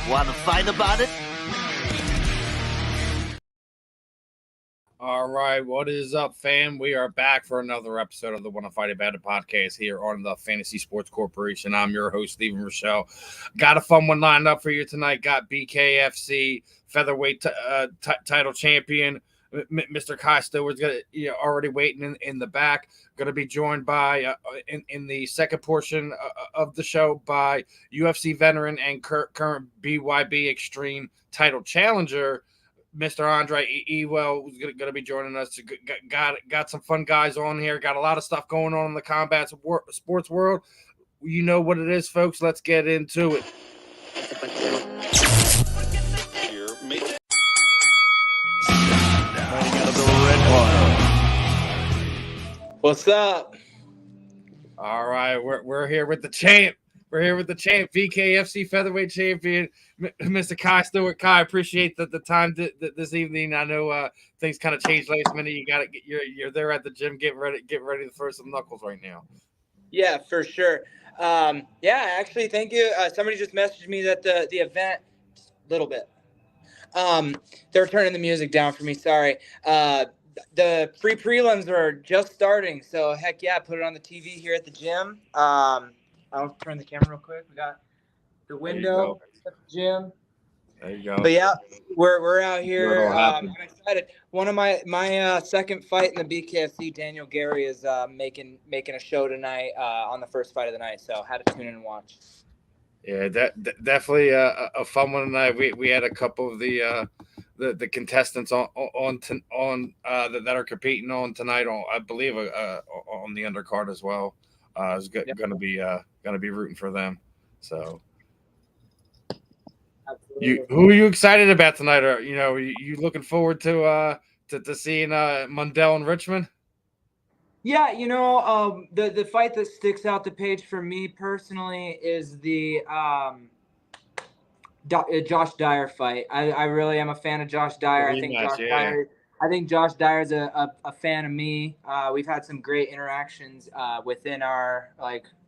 Want to fight about it? All right, what is up, fam? We are back for another episode of the Wanna Fight About It podcast here on the Fantasy Sports Corporation. I'm your host, Stephen Rochelle. Got a fun one lined up for you tonight. Got BKFC featherweight title champion, Mr. Kai Stewart's already waiting in the back. Going to be joined by in the second portion of the show by UFC veteran and current BYB Extreme title challenger, Mr. Andre Ewell, who's going to be joining us. Got some fun guys on here. Got a lot of stuff going on in the combat sports world. You know what it is, folks. Let's get into it. What's up? All right, we're here with the champ. We're here with the champ, VKFC featherweight champion, Mr. Kai Stewart. Kai, appreciate the time this evening. I know things kind of changed last minute. You're there at the gym getting ready to throw some knuckles right now. Yeah, for sure. Actually, thank you. Somebody just messaged me that the event, little bit. They're turning the music down for me. Sorry. The prelims are just starting, so heck yeah, put it on the TV here at the gym. I'll turn the camera real quick. We got the window at the gym. There you go. But yeah, we're out here. I'm excited. One of my second fight in the BKFC, Daniel Gary, is making a show tonight on the first fight of the night. So had to tune in and watch. Yeah, definitely a fun one tonight. We had a couple of the contestants on that are competing on tonight. I believe on the undercard as well. Is going to be rooting for them. So, who are you excited about tonight? Or you looking forward to seeing Mundell and Richmond? Yeah, the fight that sticks out the page for me personally is the Josh Dyer fight. I really am a fan of Josh Dyer. I think Josh Dyer's a fan of me. We've had some great interactions within our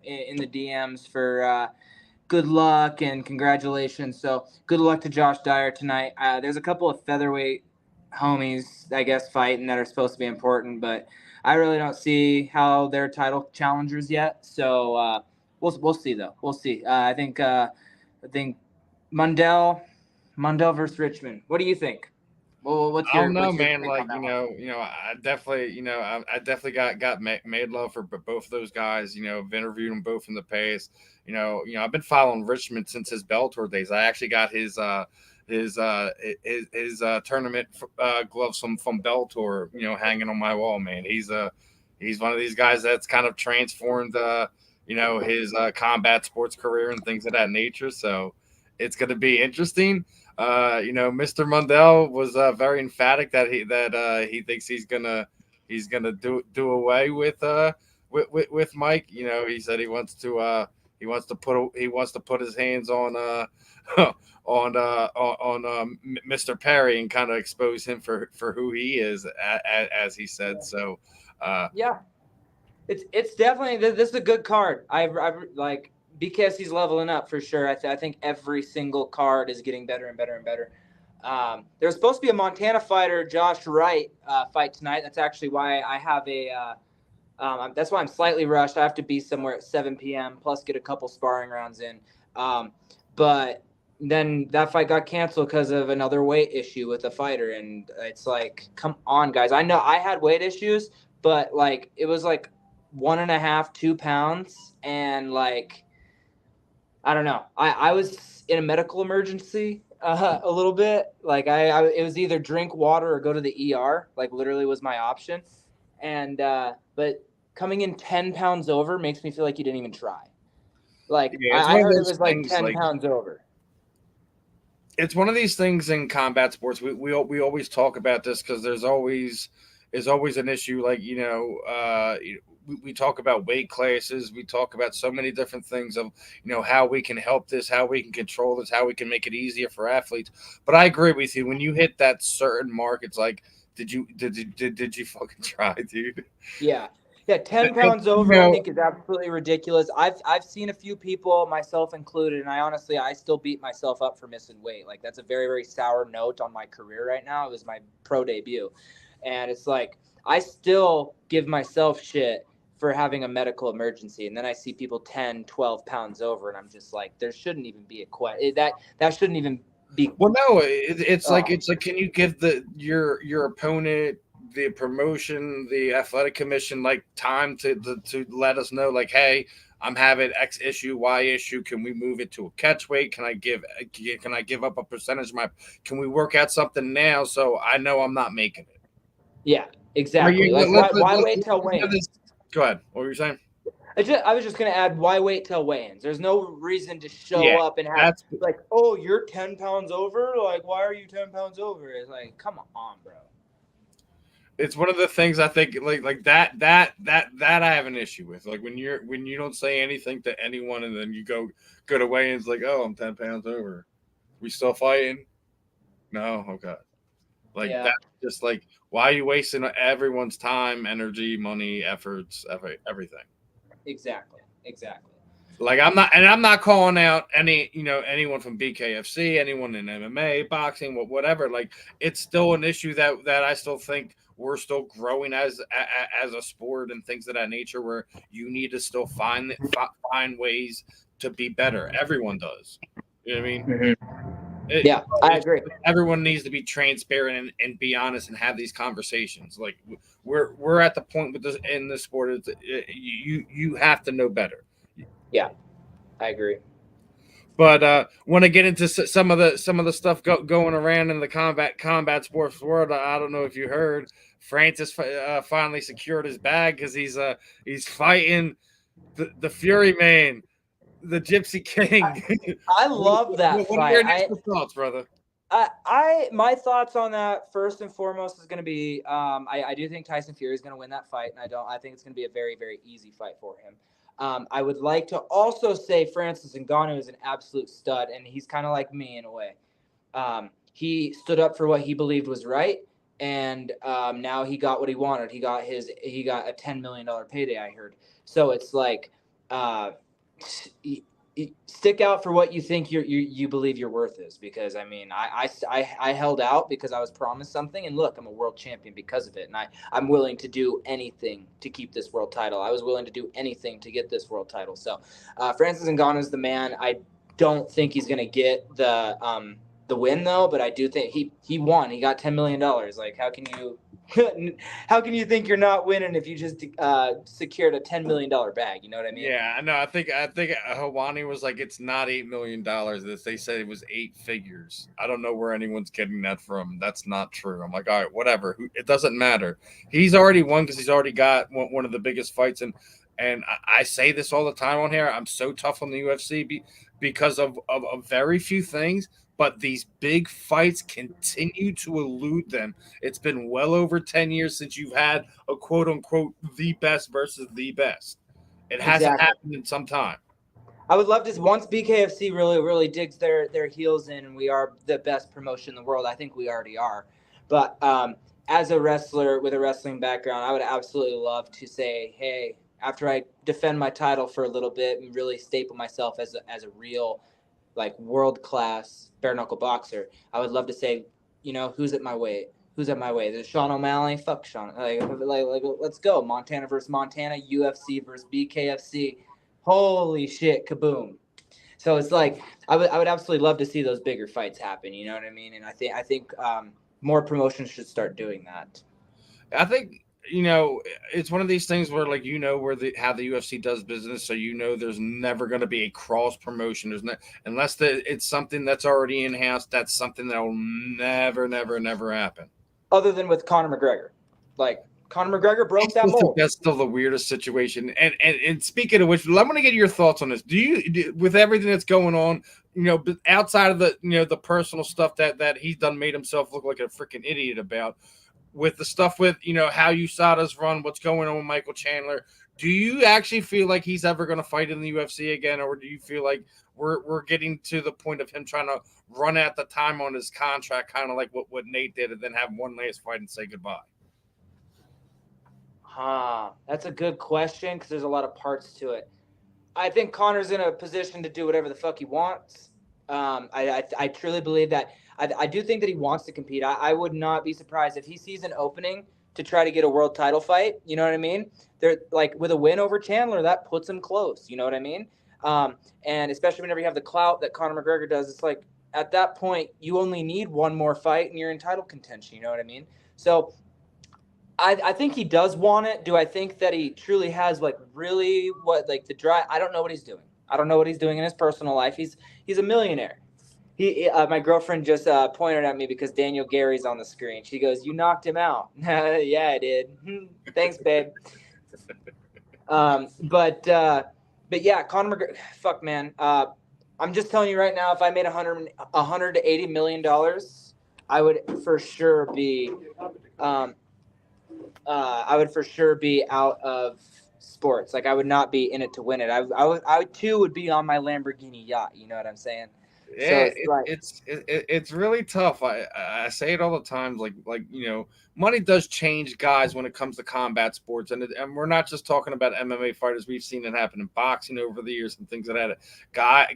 in the DMs for good luck and congratulations. So good luck to Josh Dyer tonight. There's a couple of featherweight homies, I guess, fighting that are supposed to be important, but I really don't see how they're title challengers yet. So we'll see though. We'll see. I think Mundell versus Richmond. What do you think? Well, what's your? I don't know, man. I I definitely got made love for both of those guys. I've interviewed them both in the past. I've been following Richmond since his Bellator days. I actually got his tournament gloves from Bellator, hanging on my wall, man. He's one of these guys that's kind of transformed, his combat sports career and things of that nature. So it's going to be interesting. Mr. Mundell was very emphatic that he thinks he's gonna do away with Mike. He said he wants to put his hands on Mr. Perry and kind of expose him for who he is, as he said. So yeah, it's definitely, this is a good card. I've like, BKFC's leveling up for sure. I think every single card is getting better and better and better. There's supposed to be a Montana fighter, Josh Wright, fight tonight. That's actually why I have that's why I'm slightly rushed. I have to be somewhere at 7 p.m. plus get a couple sparring rounds in. But then that fight got canceled because of another weight issue with a fighter. And it's like, come on, guys. I know I had weight issues, but it was 1.5, 2 pounds. And I don't know. I was in a medical emergency a little bit. It was either drink water or go to the ER. Literally was my option. And but coming in 10 pounds over makes me feel like you didn't even try. I heard it was 10 pounds over. it's one of these things in combat sports. We always talk about this because there's always an issue. Like we talk about weight classes. We talk about so many different things of how we can help this, how we can control this, how we can make it easier for athletes. But I agree with you. When you hit that certain mark, it's like, did you fucking try, dude? Yeah. Yeah, 10 pounds over, I think, is absolutely ridiculous. I've seen a few people, myself included, and I still beat myself up for missing weight. Like, that's a very, very sour note on my career right now. It was my pro debut. And it's like, I still give myself shit for having a medical emergency. And then I see people 10, 12 pounds over, and I'm just like, there shouldn't even be a question. That shouldn't even be. Well, no, it's like, can you give your opponent the promotion, the athletic commission, like time to let us know, like, hey, I'm having X issue, Y issue. Can we move it to a catch weight? Can I give up a percentage of can we work out something now so I know I'm not making it? Yeah, exactly. Why wait till weigh-ins? Go ahead. What were you saying? I was just going to add, why wait till weigh-ins? There's no reason to show up and have like, oh, you're 10 pounds over? Like, why are you 10 pounds over? It's like, come on, bro. It's one of the things I think like that I have an issue with. Like when you don't say anything to anyone and then you go to weigh-ins like, oh, I'm 10 pounds over. We still fighting? No, okay. Like that's just like, why are you wasting everyone's time, energy, money, efforts, everything? Exactly. Like I'm not calling out anyone from BKFC, anyone in MMA, boxing, whatever. Like it's still an issue that I still think we're still growing as a sport and things of that nature, where you need to still find ways to be better. Everyone does. You know what I mean? Mm-hmm. I agree. Everyone needs to be transparent and be honest and have these conversations. Like we're at the point with this in this sport. You have to know better. Yeah, I agree. But when I get into some of the stuff going around in the combat sports world, I don't know if you heard, Francis finally secured his bag because he's fighting the Fury Man, the Gypsy King. I love that fight. What are your initial thoughts, brother? My thoughts on that, first and foremost, is going to be I do think Tyson Fury is going to win that fight, and I think it's going to be a very, very easy fight for him. I would like to also say Francis Ngannou is an absolute stud, and he's kind of like me in a way. He stood up for what he believed was right, and now he got what he wanted. He got a $10 million payday, I heard. So it's like stick out for what you think you believe your worth is, because I mean I held out because I was promised something, and look, I'm a world champion because of it, and I'm willing to do anything to keep this world title. I was willing to do anything to get this world title. So Francis Ngannou is the man. I don't think he's going to get the win though, but I do think he won. He got $10 million. Like how can you think you're not winning if you just secured a $10 million bag? You know what I mean? Yeah, I know. I think Helwani was like, it's not $8 million. They said it was 8 figures. I don't know where anyone's getting that from. That's not true. I'm like, all right, whatever. It doesn't matter. He's already won because he's already got one of the biggest fights. And I say this all the time on here. I'm so tough on the UFC because of very few things. But these big fights continue to elude them. It's been well over 10 years since you've had a quote unquote the best versus the best. It hasn't happened in some time. I would love to, once BKFC really digs their heels in and we are the best promotion in the world. I think we already are. But as a wrestler with a wrestling background, I would absolutely love to say, hey, after I defend my title for a little bit and really staple myself as a real like world-class bare-knuckle boxer, I would love to say, who's at my weight? Is it Sean O'Malley? Fuck Sean. Like, let's go. Montana versus Montana, UFC versus BKFC. Holy shit, kaboom. So it's like, I would absolutely love to see those bigger fights happen. You know what I mean? And I think more promotions should start doing that. I think, it's one of these things where, like, how the UFC does business, so there's never going to be a cross promotion. There's unless it's something that's already in house. That's something that will never happen. Other than with Conor McGregor, like Conor McGregor broke that mold. That's still the weirdest situation. And speaking of which, I'm going to get your thoughts on this. With everything that's going on, outside of the the personal stuff that he's done, made himself look like a freaking idiot about, with the stuff with how USADA's run, what's going on with Michael Chandler, do you actually feel like he's ever going to fight in the UFC again, or do you feel like we're getting to the point of him trying to run out the time on his contract, kind of like what Nate did, and then have one last fight and say goodbye? That's a good question because there's a lot of parts to it. I think Conor's in a position to do whatever the fuck he wants. I truly believe that. I do think that he wants to compete. I would not be surprised if he sees an opening to try to get a world title fight. You know what I mean? They're like, with a win over Chandler, that puts him close. You know what I mean? And especially whenever you have the clout that Conor McGregor does, it's like at that point you only need one more fight and you're in title contention. You know what I mean? So I think he does want it. Do I think that he truly has the drive? I don't know what he's doing. I don't know what he's doing in his personal life. He's a millionaire. My girlfriend just pointed at me because Daniel Gary's on the screen. She goes, "You knocked him out." Yeah, I did. Thanks, babe. But yeah, Conor McGregor. Fuck, man. I'm just telling you right now, if I made $180 million, I would for sure be. I would for sure be out of sports. Like, I would not be in it to win it. I too would be on my Lamborghini yacht. You know what I'm saying? Yeah, it's really tough. I say it all the time. Like money does change guys when it comes to combat sports, and we're not just talking about MMA fighters. We've seen it happen in boxing over the years and things like that.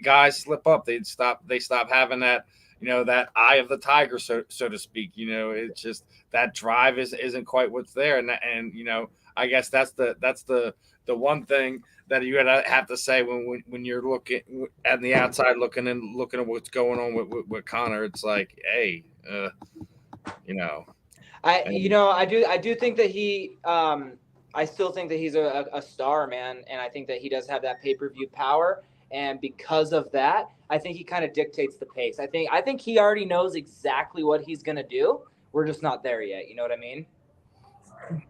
Guys slip up. They stop having that. That eye of the tiger, so to speak. It's just that drive isn't quite what's there, and I guess that's the one thing that you gotta have to say when you're looking at the outside, looking at what's going on with Conor. It's like, hey, I do think that he I still think that he's a star, man, and I think that he does have that pay-per-view power. And because of that, I think he kind of dictates the pace. I think he already knows exactly what he's going to do. We're just not there yet. You know what I mean?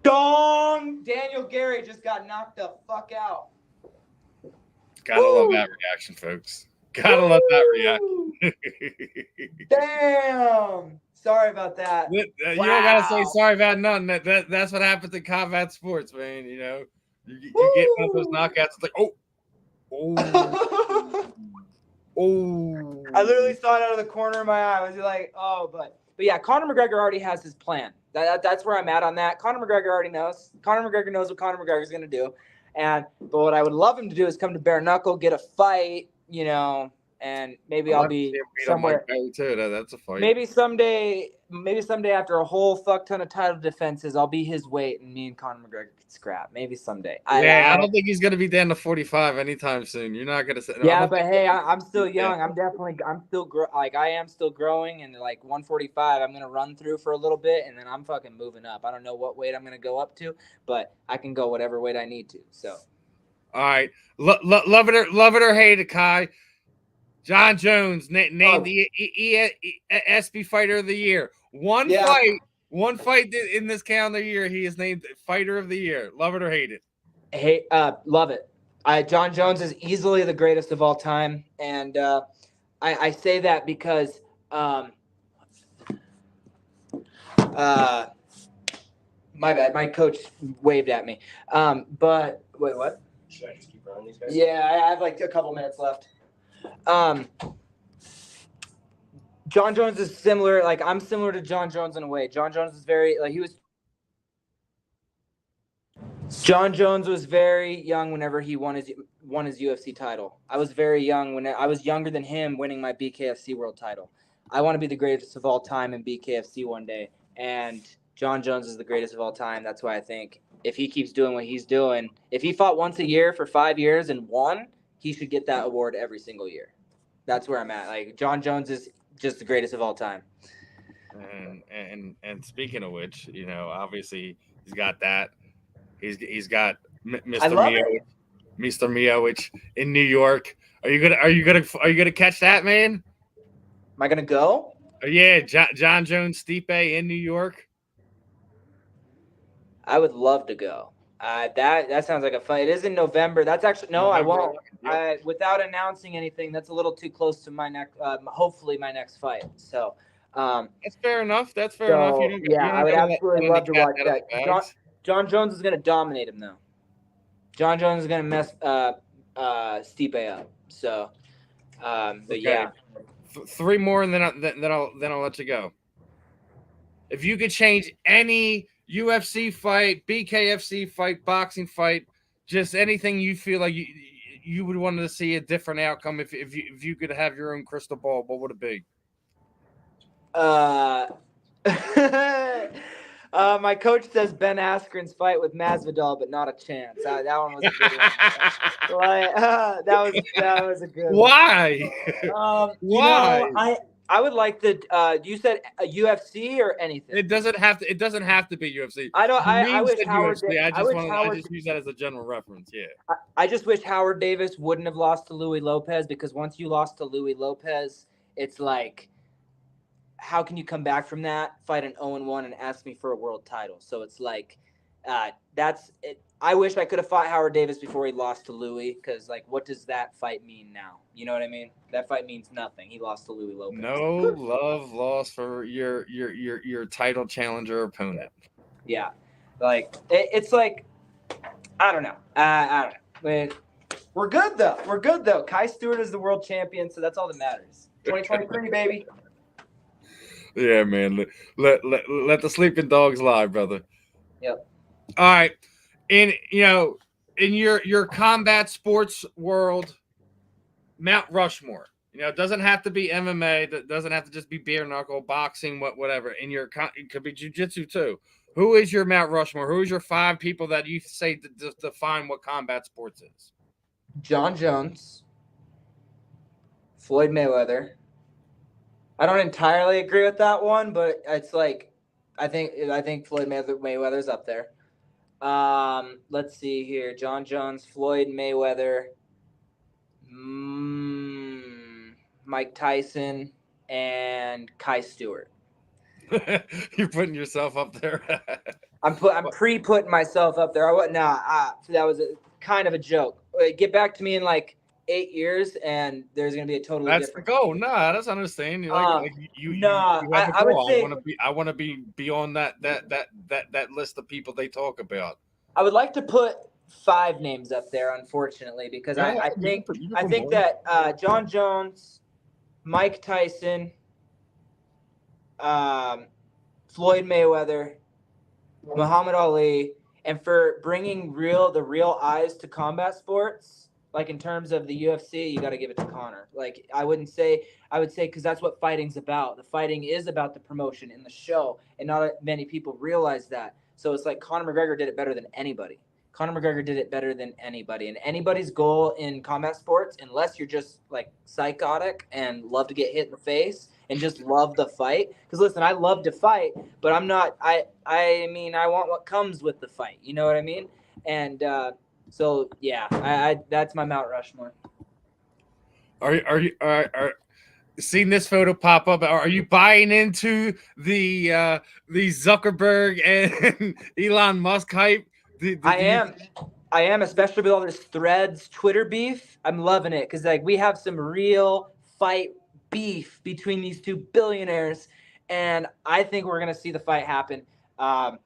Dong! Daniel Gary just got knocked the fuck out. Gotta love that reaction, folks. Gotta love that reaction. Damn! Sorry about that. You don't gotta say sorry about nothing. That's what happens in combat sports, man. You get one of those knockouts. It's like, oh. I literally saw it out of the corner of my eye. I was like, oh, but yeah, Conor McGregor already has his plan. That's where I'm at on that. Conor McGregor already knows. Conor McGregor knows what Conor McGregor is going to do. But what I would love him to do is come to bare knuckle, get a fight, and maybe I'll be somewhere. Too. That's a fight. Maybe someday after a whole fuck ton of title defenses, I'll be his weight and me and Conor McGregor could scrap. Maybe someday. I don't think he's gonna be down to 45 anytime soon. You're not gonna say. No, yeah, but hey, I'm still young. I am still growing, and like 145, I'm gonna run through for a little bit, and then I'm fucking moving up. I don't know what weight I'm gonna go up to, but I can go whatever weight I need to. So. All right, love it or hate it, Kai. Jon Jones named the ESPY Fighter of the Year. One fight in this calendar year, he is named Fighter of the Year. Love it or hate it? Love it. Jon Jones is easily the greatest of all time, and I say that because my bad. My coach waved at me. But wait, what? Should I just keep running these guys? Yeah, I have like a couple minutes left. Jon Jones is similar. Like, I'm similar to Jon Jones in a way. Jon Jones is very Jon Jones was very young whenever he won his UFC title. I was very young when I was younger than him winning my BKFC world title. I want to be the greatest of all time in BKFC one day, and Jon Jones is the greatest of all time. That's why I think if he keeps doing what he's doing, if he fought once a year for 5 years and won, he should get that award every single year. That's where I'm at. Like, Jon Jones is just the greatest of all time. And speaking of which, obviously he's got that. He's got Mr. Miowicz in New York. Are you gonna catch that, man? Am I gonna go? Yeah, Jon Jones Stipe in New York. I would love to go. That sounds like a fight. It is in November. That's actually no, I November won't. 11th, yep. Without announcing anything, that's a little too close to my next. Hopefully, my next fight. So, That's fair enough. That's fair enough. You don't, yeah, you I don't would gotta absolutely let love to any cat watch out of that. the bags. John Jones is gonna dominate him though. John Jones is gonna mess Stipe up. So, but Okay. yeah. Three more, and then I'll let you go. If you could change any UFC fight, BKFC fight, boxing fight, just anything you feel like you would want to see a different outcome if you could have your own crystal ball, what would it be? My coach says Ben Askren's fight with Masvidal, but not a chance. That one was a good one. That was a good Why? one. Why? I would like the. You said a UFC or anything? It doesn't have to be UFC. I don't. I wish said Howard. UFC. I Howard, just use that as a general reference. Yeah. I just wish Howard Davis wouldn't have lost to Louis Lopez, because once you lost to Louis Lopez, it's like, how can you come back from that, fight an 0-1 and ask me for a world title? So it's like, that's it. I wish I could have fought Howard Davis before he lost to Louis, because like, what does that fight mean now? You know what I mean? That fight means nothing. He lost to Louis Lopez. No love lost for your title challenger opponent. Yeah, like it's like, I don't know. I don't know. But we're good though. We're good though. Kai Stewart is the world champion, so that's all that matters. 2023, baby. Yeah, man. Let the sleeping dogs lie, brother. Yep. All right. In your combat sports world, Mount Rushmore. It doesn't have to be MMA. That doesn't have to just be bare knuckle boxing, whatever. It could be jiu-jitsu too. Who is your Mount Rushmore? Who is your 5 people that you say to define what combat sports is? John Jones, Floyd Mayweather. I don't entirely agree with that one, but it's like, I think Floyd Mayweather's up there. Let's see here. John Jones, Floyd Mayweather, Mike Tyson, and Kai Stewart. You're putting yourself up there. I'm putting myself up there. That was kind of a joke. Get back to me in like 8 years, and there's gonna be a totally that's different. The goal. Nah, that's understanding. I would say I want to be beyond that list of people they talk about. I would like to put 5 names up there, unfortunately, because I think that John Jones, Mike Tyson, Floyd Mayweather, Muhammad Ali, and for bringing the real eyes to combat sports, like in terms of the UFC, you got to give it to Conor. Like I would say, because that's what fighting's about. The fighting is about the promotion in the show, and not many people realize that. So it's like Conor McGregor did it better than anybody. And anybody's goal in combat sports, unless you're just like psychotic and love to get hit in the face and just love the fight. Because listen, I love to fight, but I'm not. I mean, I want what comes with the fight. You know what I mean? And so yeah, I that's my Mount Rushmore. Are you seeing this photo pop up? Are you buying into the Zuckerberg and Elon Musk hype? I am, especially with all this Threads Twitter beef. I'm loving it because like we have some real fight beef between these 2 billionaires, and I think we're gonna see the fight happen. I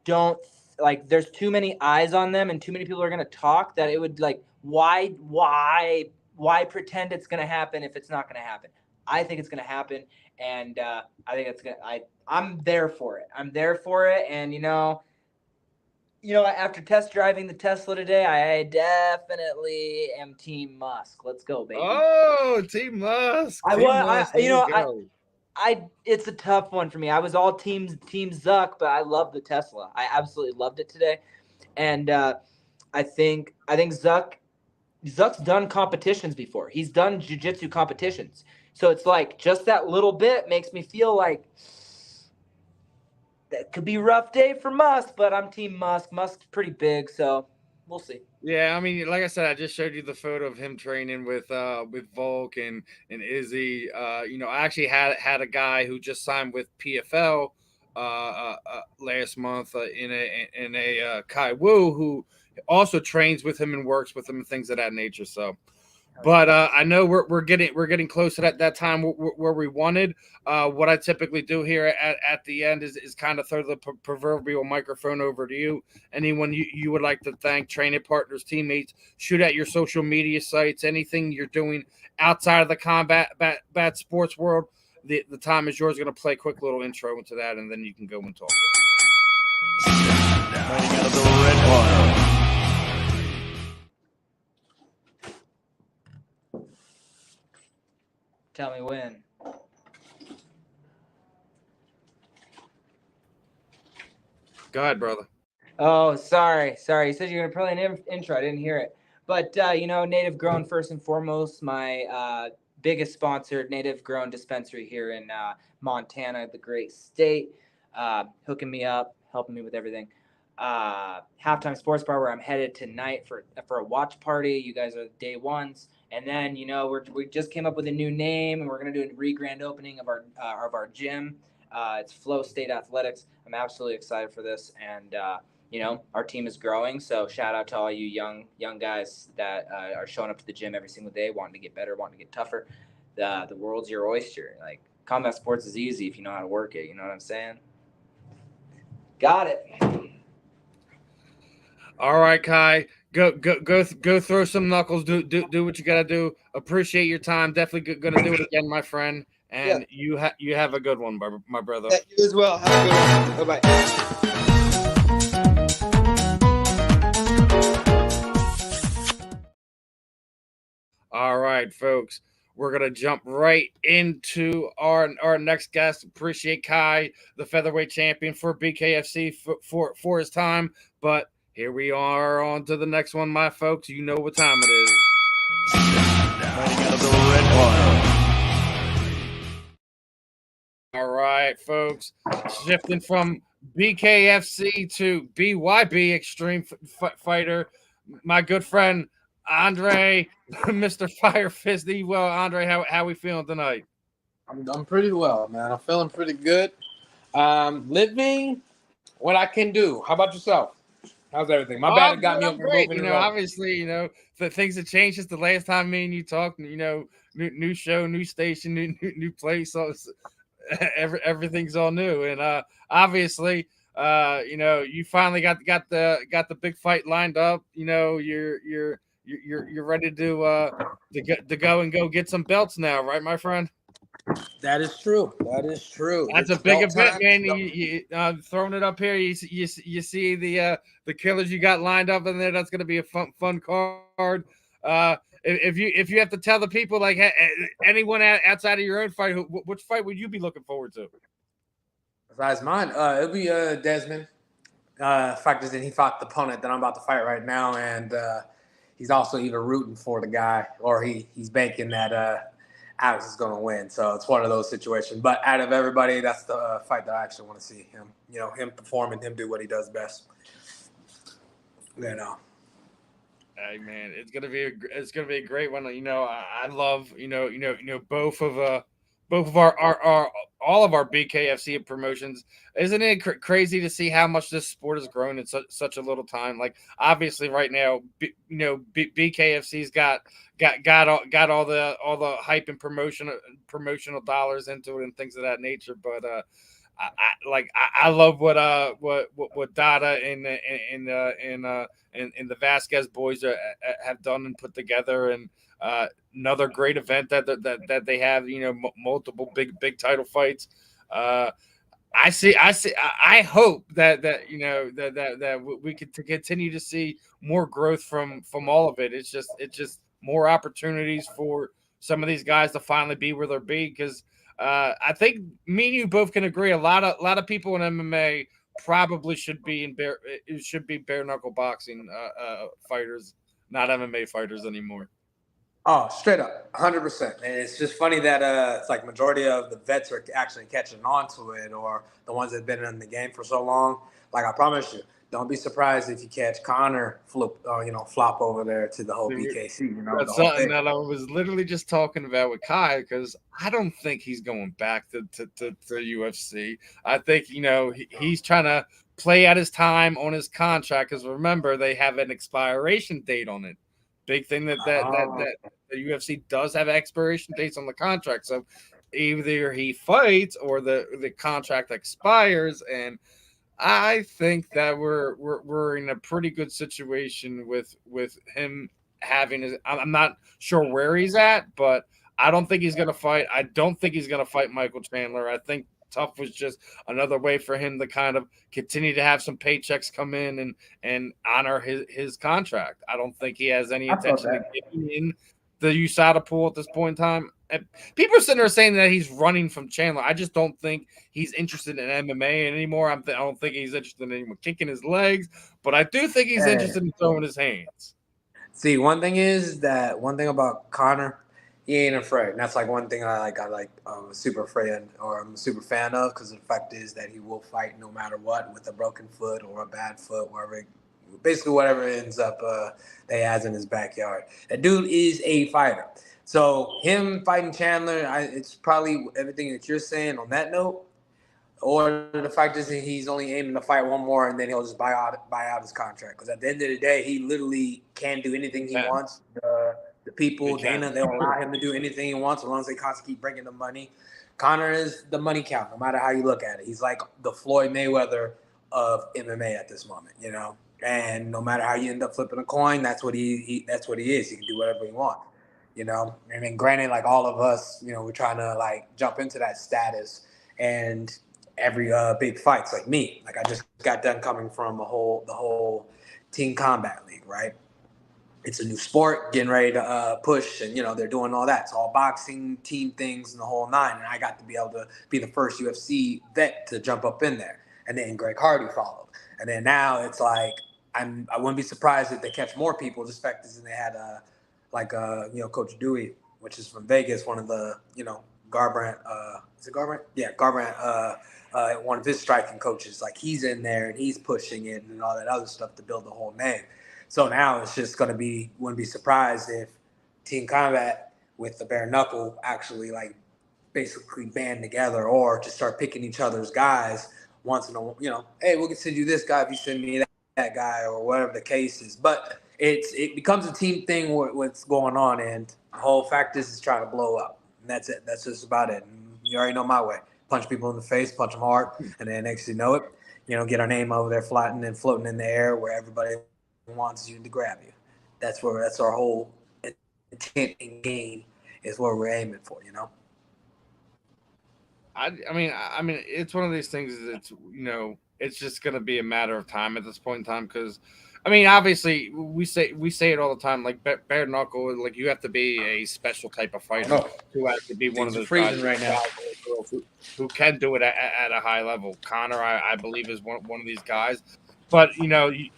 don't like. There's too many eyes on them, and too many people are gonna talk that it would like. Why pretend it's gonna happen if it's not gonna happen? I think it's gonna happen, and I think it's gonna. I'm there for it. And after test driving the Tesla today, I definitely am Team Musk. Let's go, baby. Oh, Team Musk. It's a tough one for me. I was all Team Zuck, but I love the Tesla. I absolutely loved it today, and I think Zuck's done competitions before. He's done jiu-jitsu competitions, so it's like just that little bit makes me feel like that could be a rough day for Musk, but I'm Team Musk. Musk's pretty big, so we'll see. Yeah, I mean, like I said, I just showed you the photo of him training with Volk and Izzy. I actually had a guy who just signed with PFL last month in a Kai Wu, who also trains with him and works with him and things of that nature. So. But I know we're getting close to that time where we wanted. What I typically do here at the end is kind of throw the proverbial microphone over to you. Anyone you would like to thank, training partners, teammates, shoot at your social media sites, anything you're doing outside of the combat sports world. The time is yours. Going to play a quick little intro into that, and then you can go and talk. Fighting out of the red corner. Tell me when. Go ahead, brother. Oh, sorry. You said you're going to play an intro. I didn't hear it. But, Native Grown, first and foremost, my biggest sponsor, Native Grown Dispensary here in Montana, the great state, hooking me up, helping me with everything. Halftime Sports Bar, where I'm headed tonight for a watch party. You guys are day ones. And then, we just came up with a new name, and we're going to do a re-grand opening of our gym. It's Flow State Athletics. I'm absolutely excited for this. And, our team is growing. So shout out to all you young guys that are showing up to the gym every single day, wanting to get better, wanting to get tougher. The world's your oyster. Like, combat sports is easy if you know how to work it. You know what I'm saying? Got it. All right, Kai. Go throw some knuckles. Do what you gotta do. Appreciate your time. Definitely gonna do it again, my friend. And you have a good one, my brother. Yeah, you as well. Have a good one. Bye-bye. All right, folks. We're gonna jump right into our next guest. Appreciate Kai, the featherweight champion for BKFC, for his time. But here we are on to the next one, my folks. You know what time it is. Fighting out of the red corner. All right, folks. Shifting from BKFC to BYB Extreme Fighter, my good friend Andre, Mr. Fire Fist. Well, Andre, how we feeling tonight? I'm pretty well, man. I'm feeling pretty good. Living what I can do. How about yourself? How's everything? My bad, it got me over great. moving. Obviously, the things have changed since the last time me and you talked. New show, new station, new place. So everything's all new, and obviously, you finally got the big fight lined up. You're ready to go and go get some belts now, right, my friend? That is true. That's a big event, man. You throwing it up here. You see the killers you got lined up in there. That's going to be a fun card. If you have to tell the people, like, anyone outside of your own fight, which fight would you be looking forward to? Besides mine, it'll be Desmond. Fact is that he fought the opponent that I'm about to fight right now, and he's also either rooting for the guy or he's banking that Alex is going to win. So it's one of those situations. But out of everybody, that's the fight that I actually want to see him. Him perform and him do what he does best. Hey man, it's gonna be a great one. I love both of our all of our BKFC promotions. Isn't it crazy to see how much this sport has grown in such a little time? Like, obviously right now, BKFC's got all the hype and promotional dollars into it and things of that nature. But I love what Dada and the Vasquez boys have done and put together, and another great event that they have. Multiple big title fights. I hope that we could continue to see more growth from all of it. It's just more opportunities for some of these guys to finally be where they're be, because I think me and you both can agree. A lot of people in MMA probably should be bare knuckle boxing fighters, not MMA fighters anymore. Oh, straight up, 100%. And it's just funny that it's like majority of the vets are actually catching on to it, or the ones that have been in the game for so long. Like, I promise you, don't be surprised if you catch Connor flop over there to the whole Dude, BKC. You know, That's the whole something thing. that I was literally just talking about with Kai because I don't think he's going back to UFC. I think he's trying to play out his time on his contract because remember they have an expiration date on it. Big thing that the UFC does have expiration dates on the contract. So either he fights or the contract expires, and I think that we're in a pretty good situation with him having his. I'm not sure where he's at, but I don't think he's going to fight. I don't think he's going to fight Michael Chandler. I think Tough was just another way for him to kind of continue to have some paychecks come in and honor his contract. I don't think he has any intention of getting in the USADA pool at this point in time. And people are sitting there saying that he's running from Chandler. I just don't think he's interested in MMA anymore. I don't think he's interested in anyone kicking his legs, but I do think he's interested in throwing his hands. See, one thing about Connor, he ain't afraid. And that's like one thing I'm a super fan of, because the fact is that he will fight no matter what, with a broken foot or a bad foot, whatever ends up they has in his backyard. That dude is a fighter. So him fighting Chandler, it's probably everything that you're saying on that note. Or the fact is that he's only aiming to fight one more, and then he'll just buy out his contract. Because at the end of the day, he literally can do anything he wants. The people, Dana, they'll allow him to do anything he wants as long as they constantly keep bringing the money. Connor is the money count, no matter how you look at it. He's like the Floyd Mayweather of MMA at this moment, you know. And no matter how you end up flipping a coin, that's what he is. He can do whatever he wants, you know. And then granted, like all of us, you know, we're trying to like jump into that status, and every big fights like me. Like I just got done coming from the whole Team Combat League, right? It's a new sport, getting ready to push, and they're doing all that. It's all boxing, team things, and the whole nine. And I got to be able to be the first UFC vet to jump up in there. And then Greg Hardy followed. And then now it's like I wouldn't be surprised if they catch more people. Just fact is, they had Coach Dewey, which is from Vegas, one of the Garbrandt. Is it Garbrandt? Yeah, Garbrandt. One of his striking coaches, like he's in there and he's pushing it and all that other stuff to build the whole name. So now it's just going to be, wouldn't be surprised if Team Combat with the bare knuckle actually like basically band together, or to start picking each other's guys once in a, hey, we'll send you this guy if you send me that guy, or whatever the case is. But it becomes a team thing what's going on, and the whole fact is trying to blow up. And that's it. That's just about it. And you already know my way. Punch people in the face, punch them hard, and then next thing you know it, get our name over there flattened and floating in the air where everybody wants you to grab you. That's our whole intent and game is what we're aiming for, I mean, it's one of these things. It's just going to be a matter of time at this point in time, because, I mean, obviously we say it all the time. Like bare knuckle, like you have to be a special type of fighter to have to be one of those guys right now who can do it at a high level. Connor, I believe, is one of these guys. But you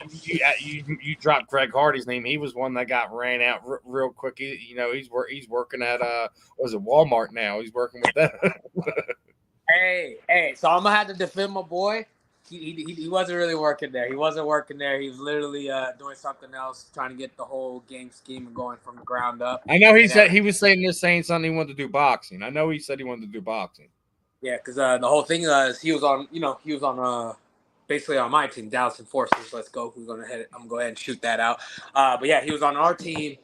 dropped Greg Hardy's name. He was one that got ran out real quick. He's working at Walmart now. He's working with them. Hey, so I'm gonna have to defend my boy. He wasn't really working there. He wasn't working there. He was literally doing something else, trying to get the whole game scheme going from the ground up. I know he was saying something he wanted to do boxing. I know he said he wanted to do boxing. Yeah, because the whole thing is he was on basically on my team, Dallas Enforcers. Let's go. I'm gonna go ahead and shoot that out. But yeah, he was on our team,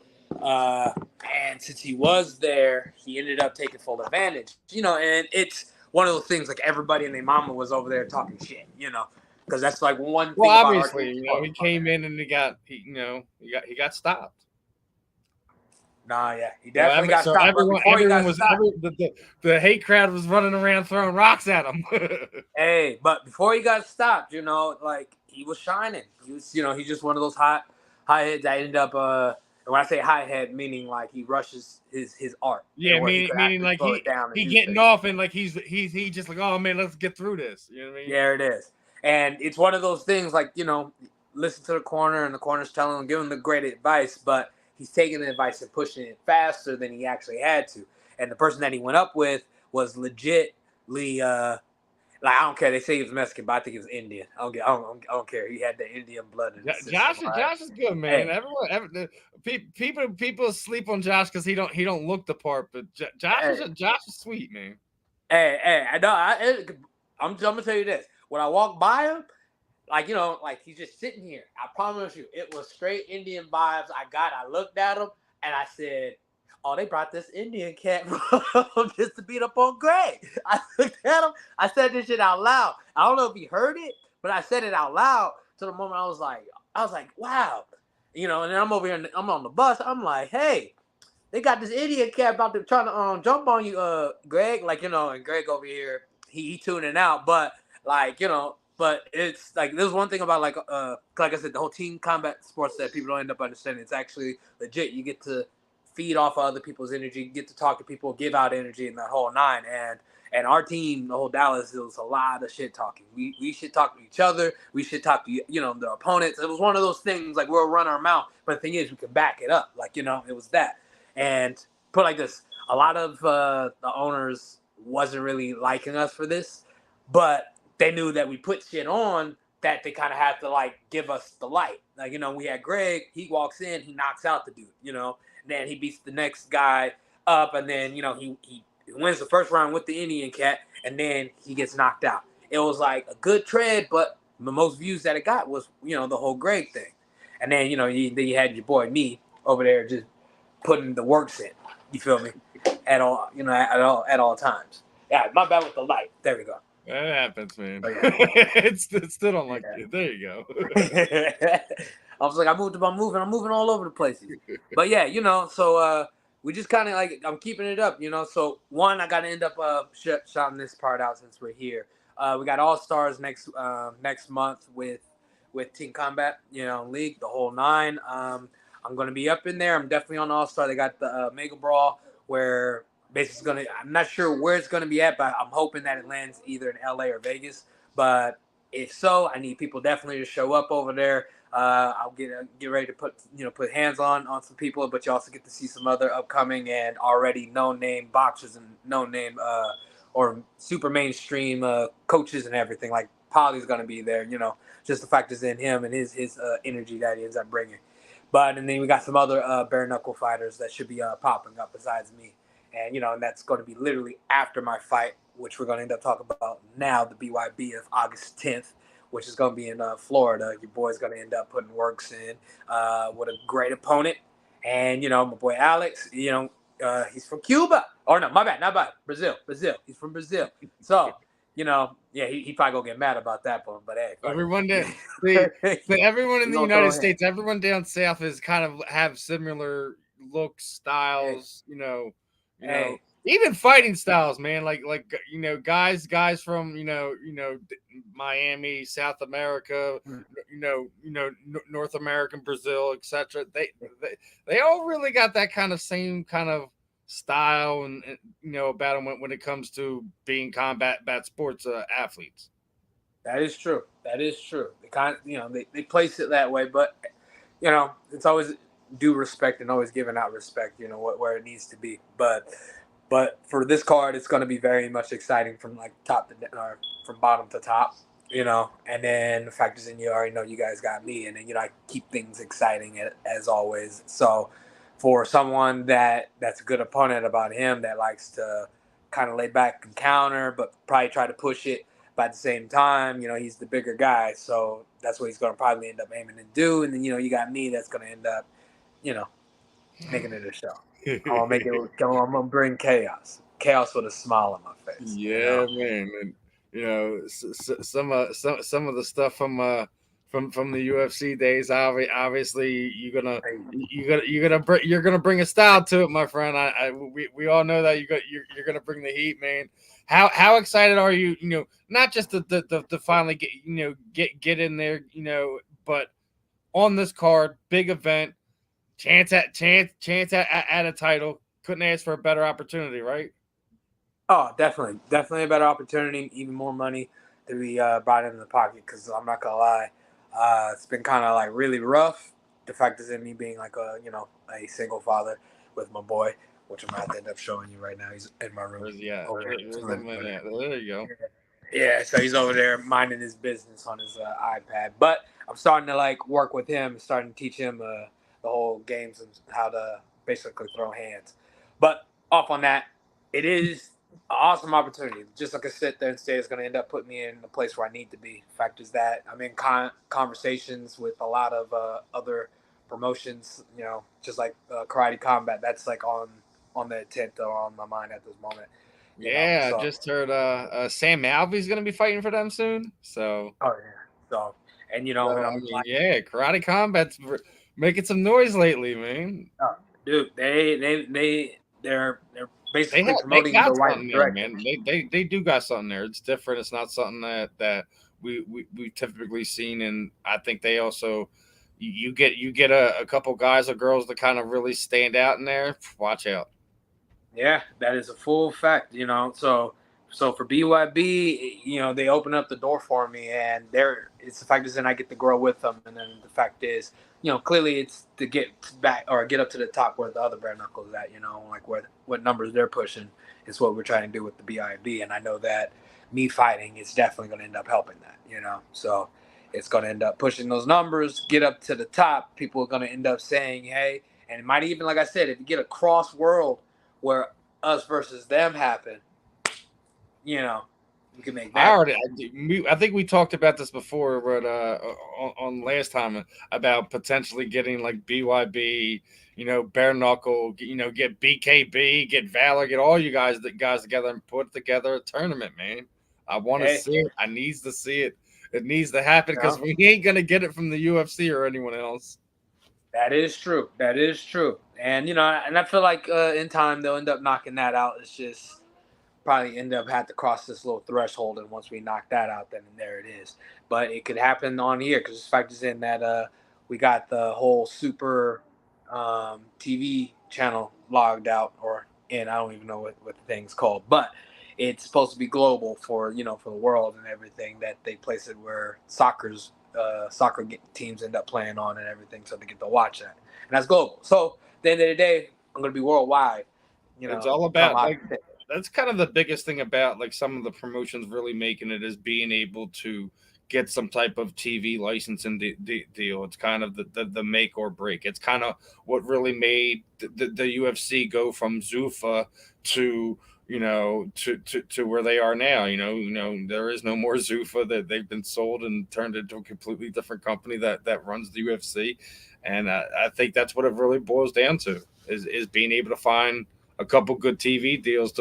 and since he was there, he ended up taking full advantage. And it's one of those things, like everybody and their mama was over there talking shit, because that's like one thing. Well, obviously, he came in and he got stopped. Nah, yeah, he definitely got stopped. The hate crowd was running around throwing rocks at him. Hey, but before he got stopped, like he was shining. He was, he's just one of those high heads that ended up. And when I say high head, meaning like he rushes his art. Yeah, meaning like he getting off and like he just like, oh man, let's get through this. You know what I mean? Yeah, it is. And it's one of those things like, listen to the corner, and the corner's telling him, giving the great advice, but he's taking the advice and pushing it faster than he actually had to. And the person that he went up with was legitly Like, I don't care. They say he was Mexican, but I think he was Indian. I don't care. He had the Indian blood in his system. Josh is good, man. People sleep on Josh because he don't look the part, but Josh is sweet, man. I'm gonna tell you this. When I walk by him, like, like he's just sitting here. I promise you, it was straight Indian vibes. I looked at him and I said, "Oh, they brought this Indian cat just to beat up on Greg." I looked at him. I said this shit out loud. I don't know if he heard it, but I said it out loud to the moment I was like, wow. And then I'm over here, I'm on the bus. I'm like, hey, they got this Indian cat about to trying to jump on you, Greg. Like, and Greg over here, he tuning out. But, like, but it's like, there's one thing about, like I said, the whole team combat sports that people don't end up understanding. It's actually legit. You get to feed off of other people's energy, get to talk to people, give out energy, and that whole nine. And our team, the whole Dallas, it was a lot of shit talking. We should talk to each other. We should talk to the opponents. It was one of those things like we'll run our mouth, but the thing is, we can back it up. Like, it was that. And put like this, a lot of the owners wasn't really liking us for this, but they knew that we put shit on that they kind of had to like give us the light. Like, we had Greg, he walks in, he knocks out the dude, then he beats the next guy up, and then, he wins the first round with the Indian cat, and then he gets knocked out. It was like a good tread, but the most views that it got was, the whole Greg thing. And then, you had your boy, me, over there just putting the works in. You feel me? At all, at all times. Yeah, my bad with the light. There we go. That happens, man. Oh, yeah. It still don't like it. There you go. I was like, I'm moving all over the place. But yeah, so we just kind of like, I'm keeping it up, So one, I got to end up shouting this part out since we're here. We got All Stars next month with Team Combat, League, the whole nine. I'm going to be up in there. I'm definitely on All Star. They got the Mega Brawl where basically I'm not sure where it's going to be at, but I'm hoping that it lands either in LA or Vegas. But if so, I need people definitely to show up over there. I'll get ready to put hands on some people, but you also get to see some other upcoming and already no-name boxers and no-name or super mainstream coaches and everything. Like Polly's going to be there, just the fact is in him and his energy that he ends up bringing. And then we got some other bare knuckle fighters that should be popping up besides me. And, and that's going to be literally after my fight, which we're going to end up talking about now, the BYB of August 10th, which is going to be in Florida. Your boy's going to end up putting works in with a great opponent. And, my boy Alex, he's from Cuba. Or no, my bad, not bad. Brazil. He's from Brazil. So, he probably going to get mad about that one. But, hey. Everyone everyone in the United States, everyone down south is kind of have similar looks, styles, Hey. Even fighting styles, man. Like guys from Miami, South America, North American, Brazil, etc. They all really got that kind of same kind of style and about them when it comes to being combat sports athletes. That is true. They kind of, they place it that way, but it's always due respect and always giving out respect, where it needs to be. But for this card, it's going to be very much exciting from like top to or from bottom to top, and then the fact is, you already know you guys got me, and then I keep things exciting as always. So for someone that's a good opponent about him that likes to kind of lay back and counter, but probably try to push it. But at the same time, he's the bigger guy, so that's what he's going to probably end up aiming to do. And then you got me that's going to end up, making it a show. I'm gonna bring chaos with a smile on my face. Yeah, man. And, some of the stuff from the UFC days. Obviously, you're gonna bring a style to it, my friend. We all know that you're gonna bring the heat, man. How excited are you? Not just to finally get in there, but on this card, big event. Chance at a title. Couldn't ask for a better opportunity, right? Oh, definitely a better opportunity. Even more money to be brought into the pocket. Because I'm not gonna lie, it's been kind of like really rough. The fact is, in me being like a single father with my boy, which I'm gonna have to end up showing you right now. He's in my room. Yeah, there you go. Yeah, so he's over there minding his business on his iPad. But I'm starting to like work with him, starting to teach him the whole games and how to basically throw hands. But off on that, it is an awesome opportunity. Just like I sit there and say, it's going to end up putting me in the place where I need to be. Fact is that I'm in conversations with a lot of other promotions. You know, just like Karate Combat. That's like on the intent or on my mind at this moment. Yeah, so, I just heard Sam Alvey's going to be fighting for them soon. So, oh yeah. So, and you know, I mean, yeah, Karate Combat's making some noise lately, man. Dude, they're basically promoting got the right something there, direction. man. They do got something there. It's different. It's not something that we've typically seen, and I think they also you get a couple guys or girls that kind of really stand out in there. Watch out. Yeah, that is a full fact, you know. So for BYB, you know, they open up the door for me, and it's the fact is then I get to grow with them, and then the fact is, you know, clearly it's to get back or get up to the top where the other bare knuckles at, you know, like what numbers they're pushing is what we're trying to do with the BIB, and I know that me fighting is definitely going to end up helping that, you know. So it's going to end up pushing those numbers, get up to the top. People are going to end up saying, hey, and it might even, like I said, if you get a cross world where us versus them happen, you know, you can make that. I think we talked about this before, but on last time about potentially getting like BYB, you know, bare knuckle, you know, get BKB, get Valor, get all you guys together and put together a tournament, man. I want to see it. I needs to see it. It needs to happen because we ain't gonna get it from the UFC or anyone else. That is true. That is true. And, you know, and I feel like in time they'll end up knocking that out. It's just probably end up had to cross this little threshold. And once we knock that out, then there it is. But it could happen on here because the fact is in that we got the whole super TV channel logged out or in. I don't even know what the thing's called. But it's supposed to be global for, you know, for the world and everything that they place it where soccer teams end up playing on and everything, so they get to watch that, and that's global. So at the end of the day, I'm going to be worldwide. You know, it's all about like that's kind of the biggest thing about like some of the promotions really making it is being able to get some type of TV licensing deal. It's kind of the make or break. It's kind of what really made the UFC go from Zuffa to, you know, to where they are now. You know, there is no more Zuffa. That they've been sold and turned into a completely different company that runs the UFC. And I think that's what it really boils down to is being able to find a couple good TV deals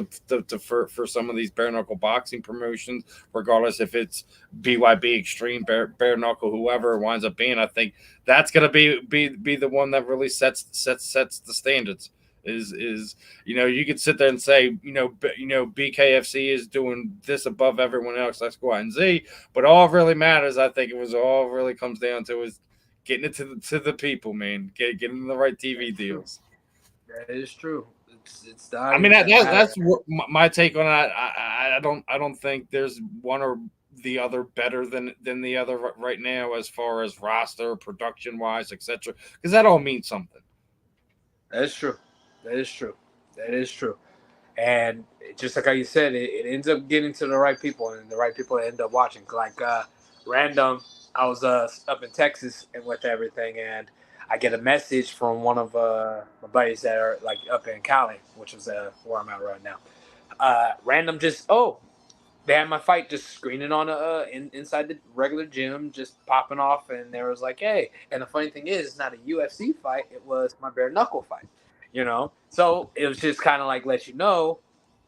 for some of these bare knuckle boxing promotions, regardless if it's BYB Extreme, bare knuckle, whoever it winds up being. I think that's going to be the one that really sets the standards. Is you know, you could sit there and say, you know BKFC is doing this above everyone else, X, Y, and Z, but all really matters, I think all really comes down to is getting it to the people, man. Getting the right TV deals. That is true. It's the I mean that's my take on that. I don't think there's one or the other better than the other right now as far as roster, production wise, etc. Because that all means something. That's true. That is true. That is true. And just like how you said, it ends up getting to the right people, and the right people end up watching. Like random, I was up in Texas and with everything, and I get a message from one of my buddies that are like up in Cali, which is where I'm at right now. Random, just they had my fight just screening on inside the regular gym, just popping off, and there was like, hey. And the funny thing is, it's not a UFC fight; it was my bare knuckle fight. You know, so it was just kind of like let you know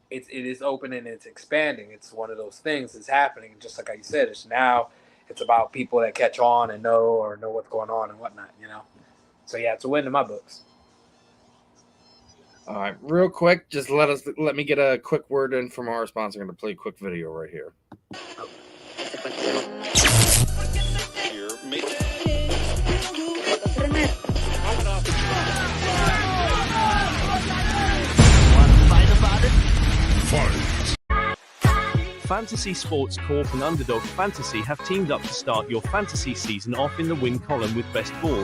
it is open and it's expanding. It's one of those things that's happening. Just like you said, it's about people that catch on and know what's going on and whatnot, you know. So yeah, it's a win in my books. All right, real quick, just let me get a quick word in from our sponsor. I'm going to play a quick video right here. Fantasy Sports Corp and Underdog Fantasy have teamed up to start your fantasy season off in the win column with Best Ball.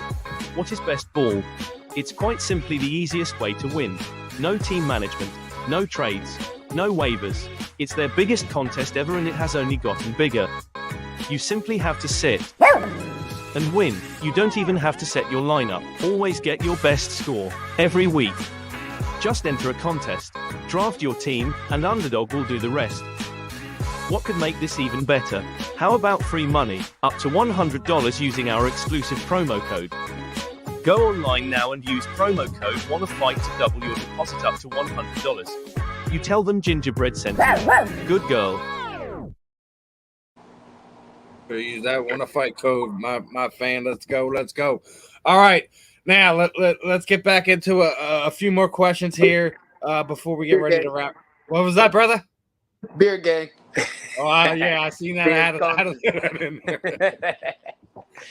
What is Best Ball? It's quite simply the easiest way to win. No team management, no trades, no waivers, It's their biggest contest ever and it has only gotten bigger. You simply have to sit and win. You don't even have to set your lineup. Always get your best score every week. Just enter a contest, draft your team, and Underdog will do the rest. What could make this even better? How about free money, up to $100 using our exclusive promo code? Go online now and use promo code WANNAFIGHT to double your deposit up to $100. You tell them Gingerbread sent you. Good girl. Use that Wanna Fight code, my fan. Let's go. All right, now let's get back into a few more questions here before we get ready to wrap. What was that, brother? Beer gang. Oh yeah, I seen that. I had to get that in there.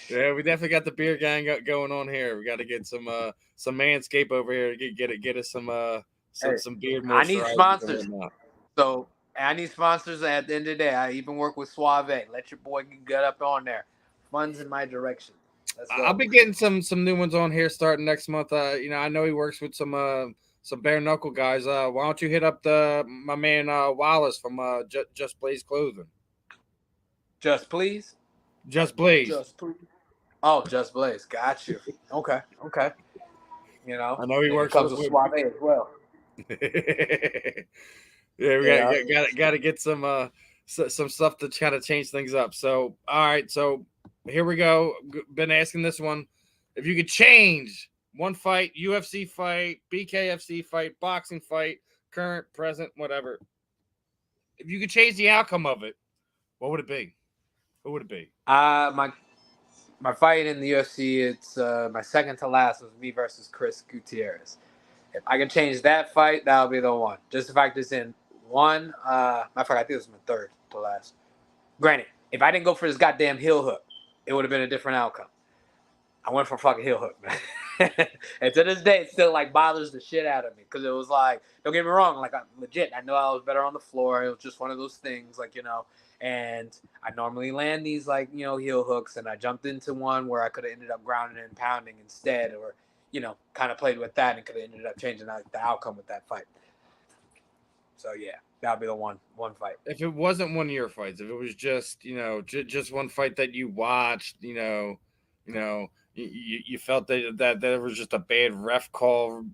Yeah, we definitely got the beer gang going on here. We got to get some Manscaped over here to get us some beard moisturizer. I need sponsors. So I need sponsors at the end of the day. I even work with Suave. Let your boy get up on there. Funds in my direction. Let's go. I'll be getting some new ones on here starting next month. I know he works with some bare knuckle guys. Why don't you hit up my man Wallace from Just Blaze Clothing? Just please. Just Blaze. Just please. Oh, Just Blaze. Got you. Okay. You know, I know he works with Suave as well. Yeah, we got to get some stuff to kind of change things up. So, all right, so here we go. Been asking this one. If you could change one fight, UFC fight, BKFC fight, boxing fight, current, present, whatever. If you could change the outcome of it, what would it be? What would it be? My fight in the UFC, it's my second to last was me versus Chris Gutierrez. If I can change that fight, that'll be the one. Just the fact it's in one. I think it was my third to last. Granted, if I didn't go for this goddamn heel hook, it would have been a different outcome. I went for a fucking heel hook, man. And to this day, it still like bothers the shit out of me because it was like, don't get me wrong, like I know I was better on the floor. It was just one of those things, like, you know. And I normally land these like, you know, heel hooks, and I jumped into one where I could have ended up grounding and pounding instead, or, you know, kind of played with that and could have ended up changing the outcome with that fight. So yeah, that'll be the one fight. If it wasn't one of your fights, if it was just, you know, just one fight that you watched, you felt that there was just a bad ref call,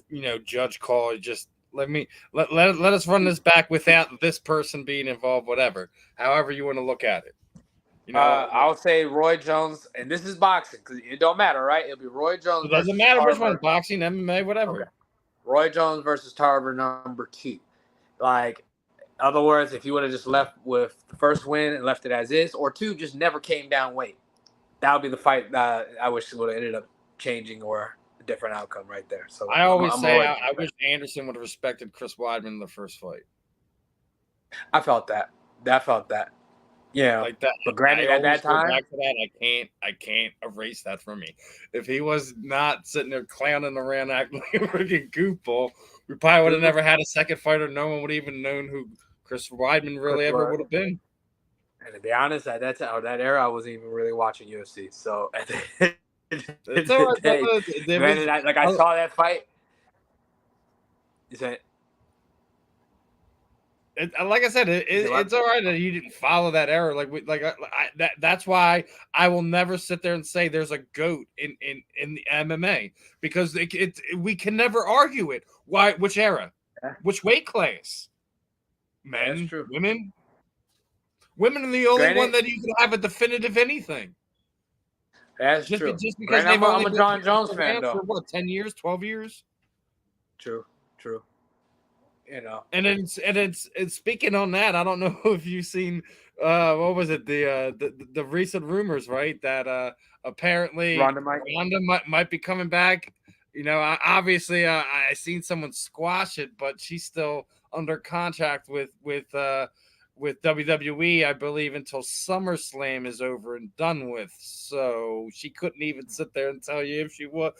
you know, judge call, just let us run this back without this person being involved, whatever, however you want to look at it. You know, I'll say Roy Jones, and this is boxing because it don't matter, right? It'll be Roy Jones. It doesn't matter which one, boxing, MMA, whatever. Okay. Roy Jones versus Tarver number 2. Like, in other words, if you would have just left with the first win and left it as is, or 2, just never came down weight, that would be the fight that I wish would have ended up changing or a different outcome right there. So I always say I wish Anderson would have respected Chris Weidman in the first fight. I felt that. Yeah, like that. But granted, at that time, back to that, I can't erase that from me. If he was not sitting there clowning around acting like a freaking goofball, we probably would have never had a second fighter. No one would have even known who Chris Weidman really ever would have been. And to be honest, at that time, that era, I wasn't even really watching UFC. So at it's all right. Granted, I saw that fight. You said. Like I said, it's all right that you didn't follow that era. That's why I will never sit there and say there's a GOAT in the MMA, because we can never argue it. Why? Which era? Which weight class? Men, women. Women are the only one that you can have a definitive anything. That's true. Just because I'm a John Jones fan, though. For what, 10 years, 12 years? True. You know, and it's speaking on that, I don't know if you've seen what was it, the recent rumors, right, that apparently Ronda might be coming back. You know, obviously I seen someone squash it, but she's still under contract with WWE, I believe, until SummerSlam is over and done with. So she couldn't even sit there and tell you if she was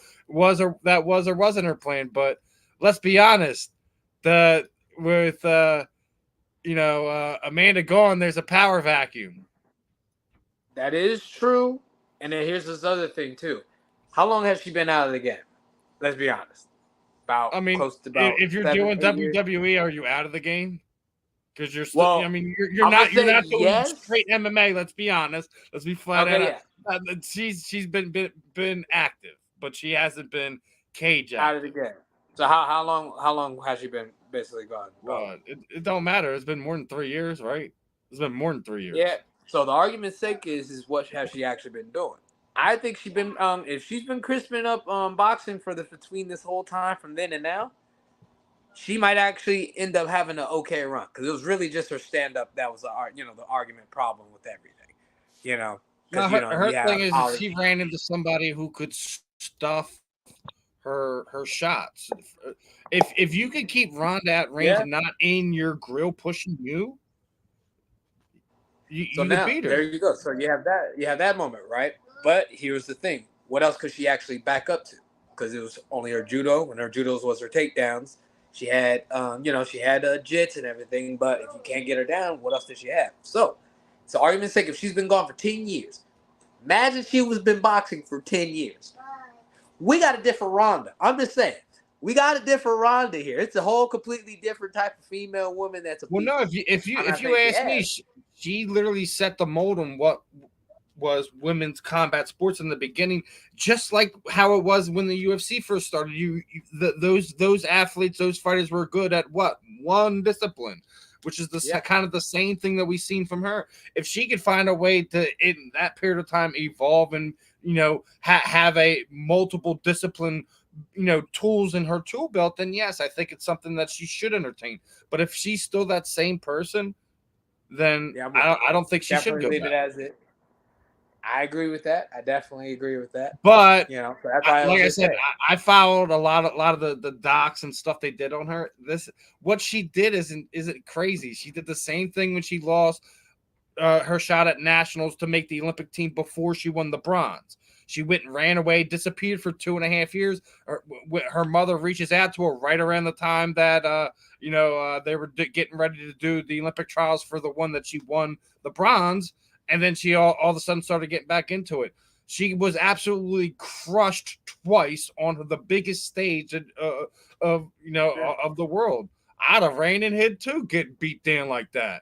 or wasn't her plan. But let's be honest. With Amanda gone, there's a power vacuum. That is true. And then here's this other thing too. How long has she been out of the game? Let's be honest. Close to about. If you're doing WWE, are you out of the game? Because you're still, Well, I mean, you're I'm gonna not doing say yes. straight MMA. Let's be honest. Let's be flat Okay, out. She's been active, but she hasn't been cage Out active. of the game. So how long has she been basically gone? Well, it don't matter. It's been more than 3 years, right? It's been more than 3 years. Yeah. So the argument's sake is what has she actually been doing? I think she's been if she's been crisping up boxing for between this whole time from then and now, she might actually end up having an okay run because it was really just her stand up that was the argument problem with everything, you know. No, Because her thing is that she ran into somebody who could stuff her shots. If you could keep Ronda at range and not in your grill pushing you, you could beat her. There you go. So you have that moment, right? But here's the thing: what else could she actually back up to? Because it was only her judo, and her judos was her takedowns. She had, she had jits and everything. But if you can't get her down, what else did she have? So, argument's sake, if she's been gone for 10 years, imagine she was been boxing for 10 years. We got a different Ronda. I'm just saying. We got a different Ronda here. It's a whole completely different type of female woman that's a no, if you ask me, she literally set the mold on what was women's combat sports in the beginning, just like how it was when the UFC first started. Those athletes, those fighters were good at what? One discipline, which is kind of the same thing that we've seen from her. If she could find a way to, in that period of time, evolve and have a multiple discipline tools in her tool belt, then yes, I think it's something that she should entertain. But if she's still that same person, then I don't think she should go leave back. it as it. I agree with that. I definitely agree with that. But so that's why like I said, I followed a lot of the docs and stuff they did on her. What she did isn't crazy. She did the same thing when she lost her shot at nationals to make the Olympic team before she won the bronze. She went and ran away, disappeared for 2.5 years. Her mother reaches out to her right around the time that they were getting ready to do the Olympic trials for the one that she won the bronze, and then she all of a sudden started getting back into it. She was absolutely crushed twice on the biggest stage of the world. I'd have ran and hid too, get beat down like that.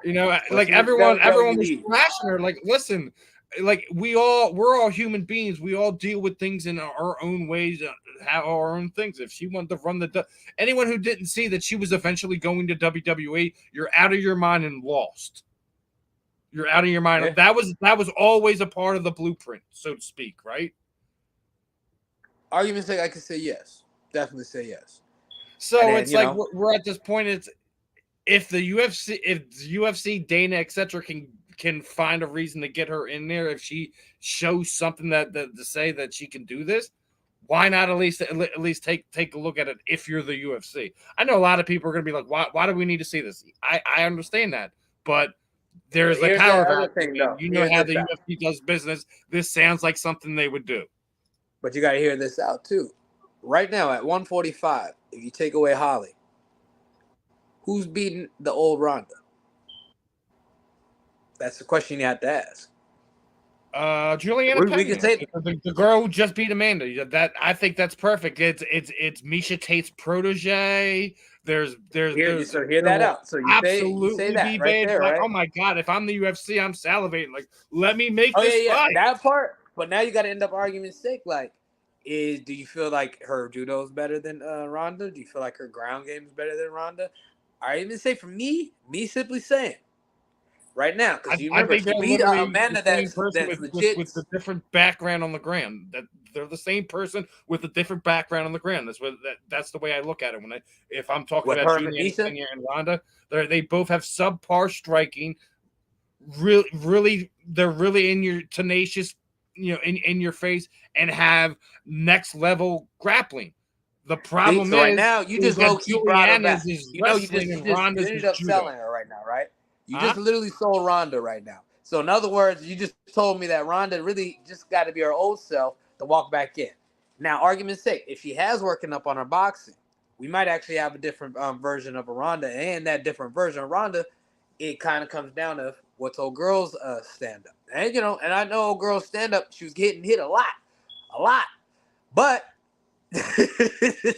Like everyone was smashing her. Like, listen. Like we're all human beings. We all deal with things in our own ways, have our own things. If she wanted to run anyone who didn't see that she was eventually going to WWE, you're out of your mind and lost. You're out of your mind. Yeah. That was always a part of the blueprint, so to speak, right? Argument's sake, I could say yes. Definitely say yes. So then, it's like we're at this point. It's if the UFC, Dana, etc. can find a reason to get her in there, if she shows something that to say that she can do this, why not at least take a look at it if you're the UFC? I know a lot of people are going to be like, why do we need to see this? I understand that, but there's a power thing. How the UFC does business. This sounds like something they would do. But you got to hear this out too. Right now at 145, if you take away Holly, who's beating the old Ronda? That's the question you have to ask. Juliana. We can say the girl who just beat Amanda. That I think that's perfect. It's Miesha Tate's protege. Hear that out. So you say that right there, right? Oh my god! If I'm the UFC, I'm salivating. Like, let me make this fight. That part. But now you got to end up argument's sake. Like, do you feel like her judo is better than Ronda? Do you feel like her ground game is better than Ronda? I even say for me simply saying. Right now, because you remember she beat Amanda that's legit with a different background on the ground. That they're the same person with a different background on the ground. That's the way I look at it. If I'm talking about Juliana and Ronda, they both have subpar striking. Really, they're really in your tenacious, in your face, and have next level grappling. The problem is right now you just low key brought her back. You ended up selling her right now, right? You just literally sold Ronda right now. So in other words, you just told me that Ronda really just got to be her old self to walk back in. Now, argument's sake, if she has working up on her boxing, we might actually have a different version of a Ronda. And that different version of Ronda, it kind of comes down to what's old girl's stand-up. And, and I know old girl's stand-up, she was getting hit a lot. But,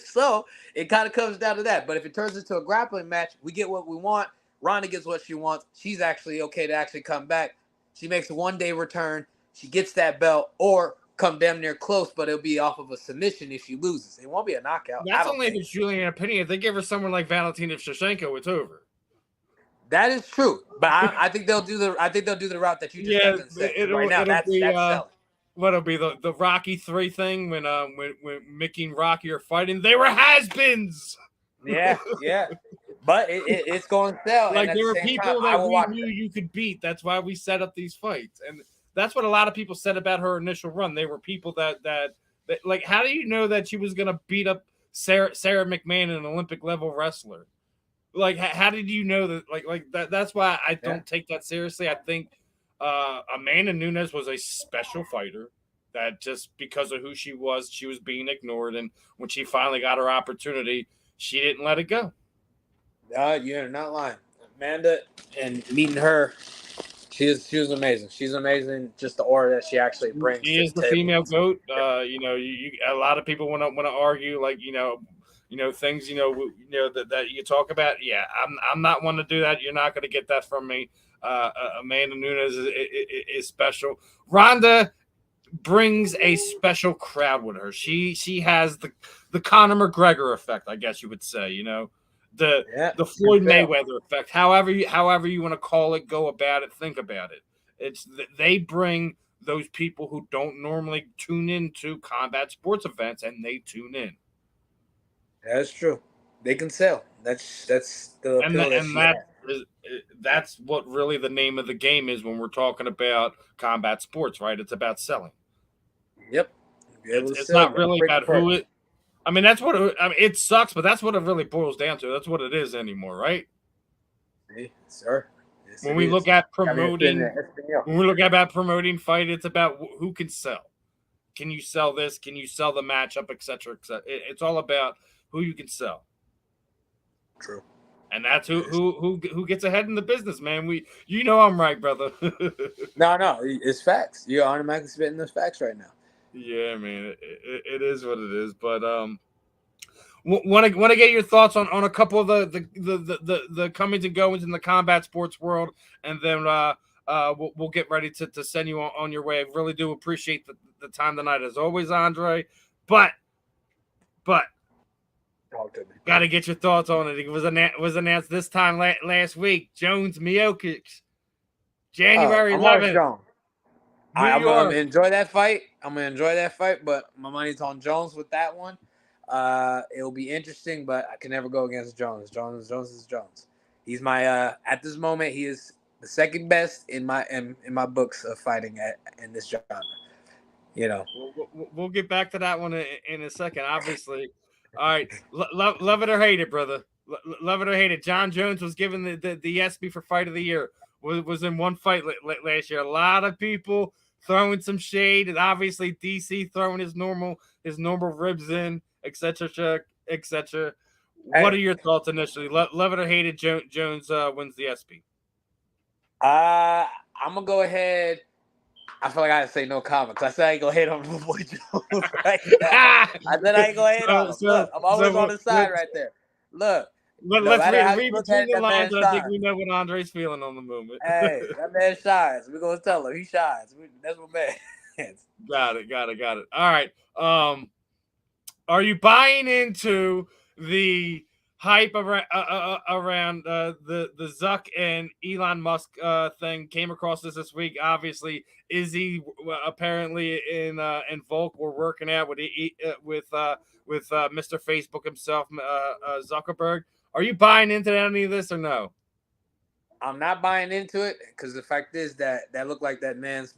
so, it kind of comes down to that. But if it turns into a grappling match, we get what we want. Ronda gets what she wants. She's actually okay to actually come back. She makes a one-day return. She gets that belt, or come damn near close, but it'll be off of a submission if she loses. It won't be a knockout. That's only if it's Julian opinion. If they give her someone like Valentina Shevchenko, it's over. That is true, but I think they'll do the route that you just said. Right now, that's selling. What'll be the Rocky 3 thing when Mickey and Rocky are fighting? They were has-beens. Yeah. But it's going to sell. Like there were people that we knew you could beat. That's why we set up these fights, and that's what a lot of people said about her initial run. They were people that like, how do you know that she was going to beat up Sarah McMahon, an Olympic level wrestler? Like, how did you know that? Like that? That's why I don't take that seriously. I think Amanda Nunes was a special fighter that just because of who she was being ignored, and when she finally got her opportunity, she didn't let it go. You're not lying. Amanda, and meeting her, she was amazing. She's amazing. Just the aura that she actually brings. She is the female GOAT. You a lot of people want to argue, like, things, that you talk about. Yeah, I'm not one to do that. You're not going to get that from me. Amanda Nunes is special. Ronda brings a special crowd with her. She has the Conor McGregor effect, I guess you would say. The Floyd Mayweather effect. However you want to call it, go about it, think about it. It's they bring those people who don't normally tune into combat sports events, and they tune in. That's true. They can sell. That's the that's what really the name of the game is when we're talking about combat sports, right? It's about selling. Yep. It's not really about who it. I mean, that's what it sucks, but that's what it really boils down to. That's what it is anymore, right? Yes, sir. Yes, when we look at promoting, fight, it's about who can sell. Can you sell this? Can you sell the matchup, et cetera, et cetera? It's all about who you can sell. True. And that's who gets ahead in the business, man. I'm right, brother. No, it's facts. You're automatically spitting those facts right now. Yeah, man, it is what it is. But want to get your thoughts on a couple of the comings and goings in the combat sports world, and then we'll get ready to send you on your way. I really do appreciate the time tonight, as always, Andre. But talk to me. Got to get your thoughts on it. It was announced this time last week. Jones Miocic, January 11th. I'm going to enjoy that fight. But my money's on Jones with that one. It'll be interesting, but I can never go against Jones. Jones is Jones. He's my at this moment, he is the second best in my books of fighting in this genre. We'll get back to that one in a second, obviously. All right, love it or hate it, brother. Love it or hate it. John Jones was given the ESPY for Fight of the Year. Was in one fight last year. A lot of people throwing some shade, and obviously DC throwing his normal ribs in, etc. etc. What are your thoughts initially? Love it or hate it, Jones wins the ESPY. I'm gonna go ahead. I feel like I had to say no comment because I said I ain't gonna hate on my boy Jones right now. I said I ain't gonna hate on him. Look, I'm always on the side right there. Look. Let's read between the lines. I think we know what Andre's feeling on the moment. Hey, that man shines. We're gonna tell him he shines. That's my man. Got it. All right. Are you buying into the hype around the Zuck and Elon Musk thing? Came across this week. Obviously, Izzy apparently in Volk were working out with Mr. Facebook himself, Zuckerberg. Are you buying into any of this or no? I'm not buying into it because the fact is that looked like that man's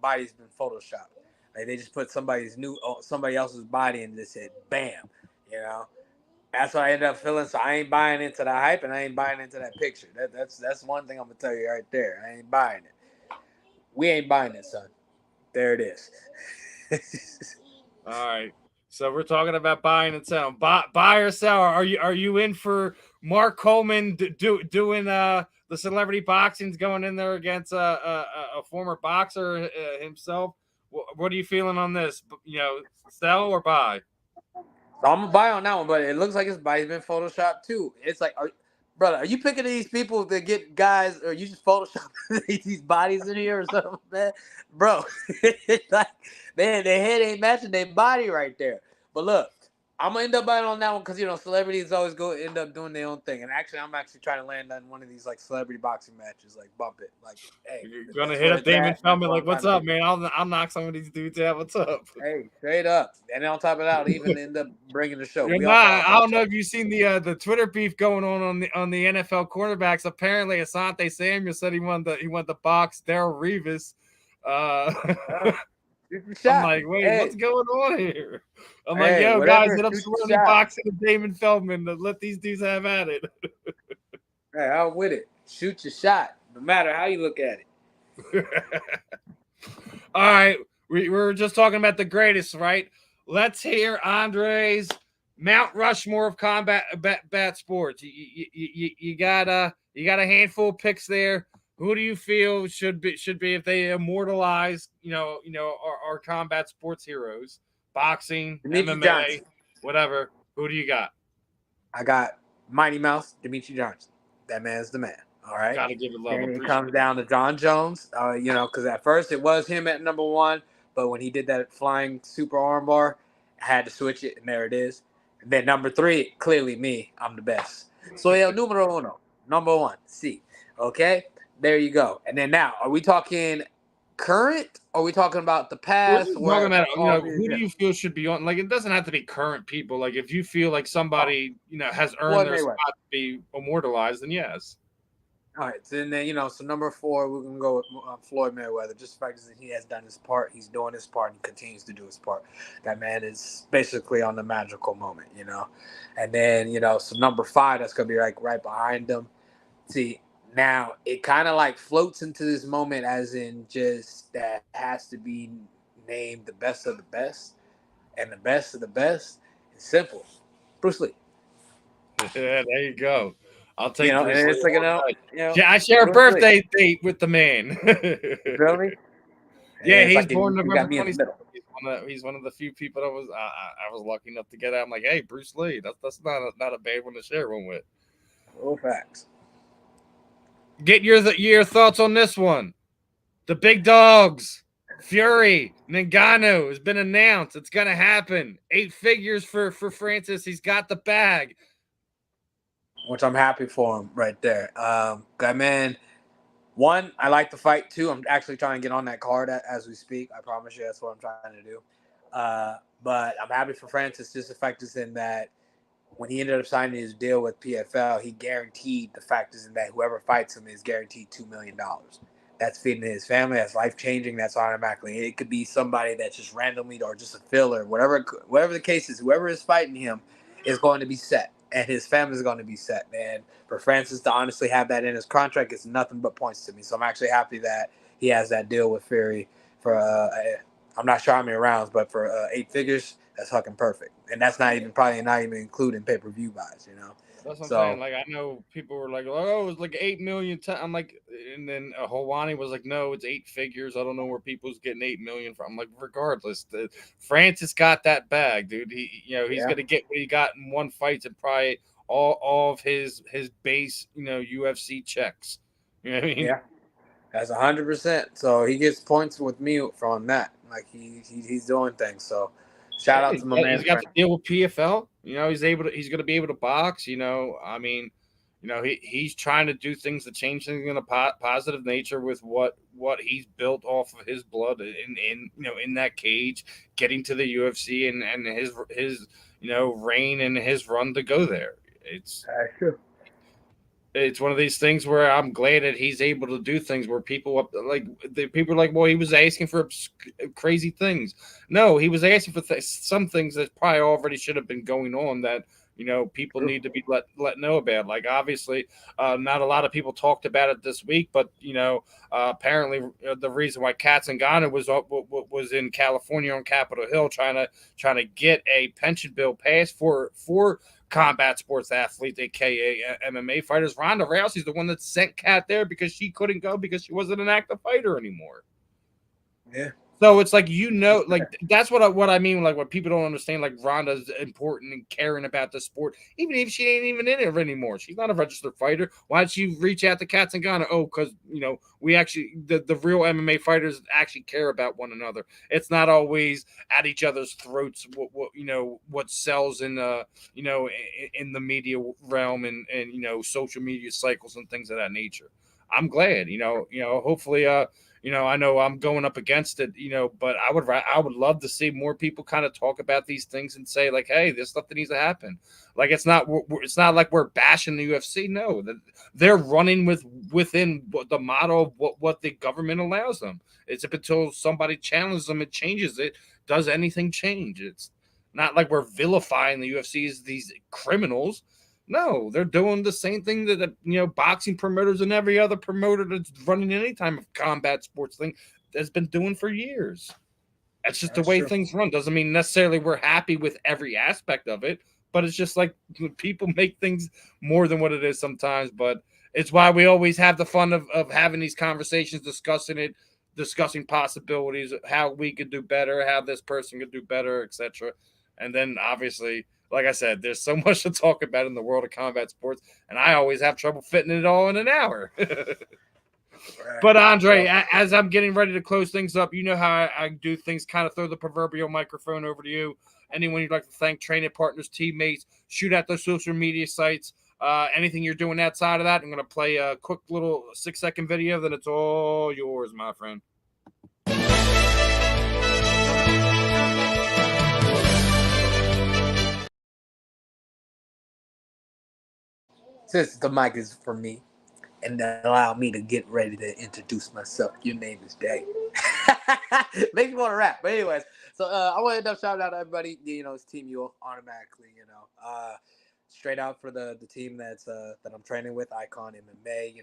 body's been photoshopped. Like they just put somebody else's body and just said, "Bam," That's what I ended up feeling. So I ain't buying into the hype and I ain't buying into that picture. That's one thing I'm gonna tell you right there. I ain't buying it. We ain't buying it, son. There it is. All right. So we're talking about buying and selling. Buy or sell. Are you in for Mark Coleman doing the celebrity boxings, going in there against a former boxer himself? What are you feeling on this? Sell or buy? So I'm gonna buy on that one, but it looks like his body's been photoshopped too. It's like, brother, are you picking these people that get guys, or you just Photoshop these bodies in here or something, man? Bro, it's like, man, their head ain't matching their body right there. But look, I'm gonna end up buying on that one because celebrities always end up doing their own thing. And actually, I'm actually trying to land on one of these like celebrity boxing matches, like bump it, like, hey, You're gonna that's hit where up it's Damon at. Feldman That's what like, I'm "What's trying to up, do. man? I'll knock some of these dudes out. What's up?" Hey, straight up. And then on top of that, I'll even end up bringing the show. You're We all not. brought I on don't the know show. if you've seen the Twitter beef going on the NFL cornerbacks. Apparently, Asante Samuel said he wanted to box Darrell Revis. Shoot your I'm shot. like, wait, Hey, what's going on here? I'm like, hey, yo, guys, whatever. hit up Shoot your Celebrity shot. Boxing and Damon Feldman to let these dudes have at it. Hey, I'm with it. Shoot your shot, no matter how you look at it. All right, we were just talking about the greatest, right? Let's hear Andre's Mount Rushmore of combat bat sports. You got a handful of picks there. Who do you feel should be if they immortalize our combat sports heroes, boxing, Demetri MMA, Johnson. whatever? Who do you got? I got Mighty Mouse, Demetri Johnson. That man's the man. All right. Got to give it love. And it comes down to John Jones. Because at first it was him at number 1, but when he did that flying super armbar, I had to switch it, and there it is. And then number 3, clearly me. I'm the best. So el numero uno, number 1, C. Okay, there you go. And then now, are we talking current? Or are we talking about the past? Talking about, who do you feel should be on? Like, it doesn't have to be current people. Like, if you feel like somebody, has earned their spot to be immortalized, then yes. All right, so then so number 4, we're gonna go with Floyd Mayweather. Just the fact that he has done his part, he's doing his part, and continues to do his part. That man is basically on the magical moment, And then so number 5, that's gonna be like right behind him. See, now it kind of like floats into this moment, as in just that has to be named the best of the best, and the best of the best is simple, Bruce Lee. Yeah, there you go. I'll take Bruce Lee. It's like, yeah, I share a birthday date with the man. Really? Yeah, he's like born November 27th. He's one of the few people that I was lucky enough to get out. I'm like, hey, Bruce Lee. That's not a bad one to share one with. Oh, facts. Get your thoughts on this one. The big dogs, Fury, Ngannou has been announced. It's gonna happen. 8 figures for Francis. He's got the bag. Which I'm happy for him right there. Man, 1, I like the fight. 2, I'm actually trying to get on that card as we speak. I promise you that's what I'm trying to do. But I'm happy for Francis. Just the fact is in that when he ended up signing his deal with PFL, he guaranteed the fact is in that whoever fights him is guaranteed $2 million. That's feeding his family. That's life-changing. That's automatically. It could be somebody that's just randomly or just a filler. Whatever the case is, whoever is fighting him is going to be set. And his family is going to be set, man. For Francis to honestly have that in his contract is nothing but points to me. So I'm actually happy that he has that deal with Fury for, I'm not sure how many rounds, but for 8 figures, that's fucking perfect. And that's probably not even including pay-per-view buys, That's what I'm saying. Like, I know people were like, oh, it's like 8 million. I'm like, and then Helwani was like, no, it's 8 figures. I don't know where people's getting 8 million from. I'm like, regardless, Francis got that bag, dude. He's going to get what he got in one fight and probably all of his base, UFC checks. You know what I mean? Yeah, that's 100%. So he gets points with me from that. Like he's doing things. So shout out to my man. He's got to deal with PFL. He's going to be able to box. I mean, he's trying to do things to change things in a positive nature with what he's built off of his blood in that cage, getting to the UFC and his reign and his run to go there. It's one of these things where I'm glad that he's able to do things where people are like, well, he was asking for crazy things. No, he was asking for some things that probably already should have been going on that, people need to be let know about. Like, obviously, not a lot of people talked about it this week, but, apparently the reason why Ngannou was in California on Capitol Hill trying to get a pension bill passed for combat sports athletes, aka MMA fighters. Ronda Rousey's the one that sent Kat there because she couldn't go because she wasn't an active fighter anymore. Yeah, So it's like, like that's what I mean. Like, what people don't understand, like Ronda's important and caring about the sport, even if she ain't even in it anymore. She's not a registered fighter. Why did she reach out to Katz and Ghana? Oh, because we actually the real MMA fighters actually care about one another. It's not always at each other's throats. What sells in in the media realm and social media cycles and things of that nature. I'm glad. Hopefully I know I'm going up against it, but I would love to see more people kind of talk about these things and say like, hey, there's stuff that needs to happen. Like it's not like we're bashing the UFC. No, they're running within the model of what the government allows them. It's up until somebody challenges them, it changes it. Does anything change? It's not like we're vilifying the UFC as these criminals. No, they're doing the same thing that boxing promoters and every other promoter that's running any type of combat sports thing has been doing for years. That's just the way things run. Doesn't mean necessarily we're happy with every aspect of it, but it's just like people make things more than what it is sometimes. But it's why we always have the fun of having these conversations, discussing possibilities, how we could do better, how this person could do better, etc. And then obviously, like I said, there's so much to talk about in the world of combat sports, and I always have trouble fitting it all in an hour. But Andre, as I'm getting ready to close things up, you know how I do things, kind of throw the proverbial microphone over to you. Anyone you'd like to thank, training partners, teammates, shoot out those social media sites, anything you're doing outside of that. I'm going to play a quick little 6-second video, then it's all yours, my friend. Since the mic is for me, and allow me to get ready to introduce myself. Your name is Day. Makes me want to rap. But anyways, so I want to shout out to everybody. It's Team U automatically. Straight out for the team that I'm training with, Icon MMA.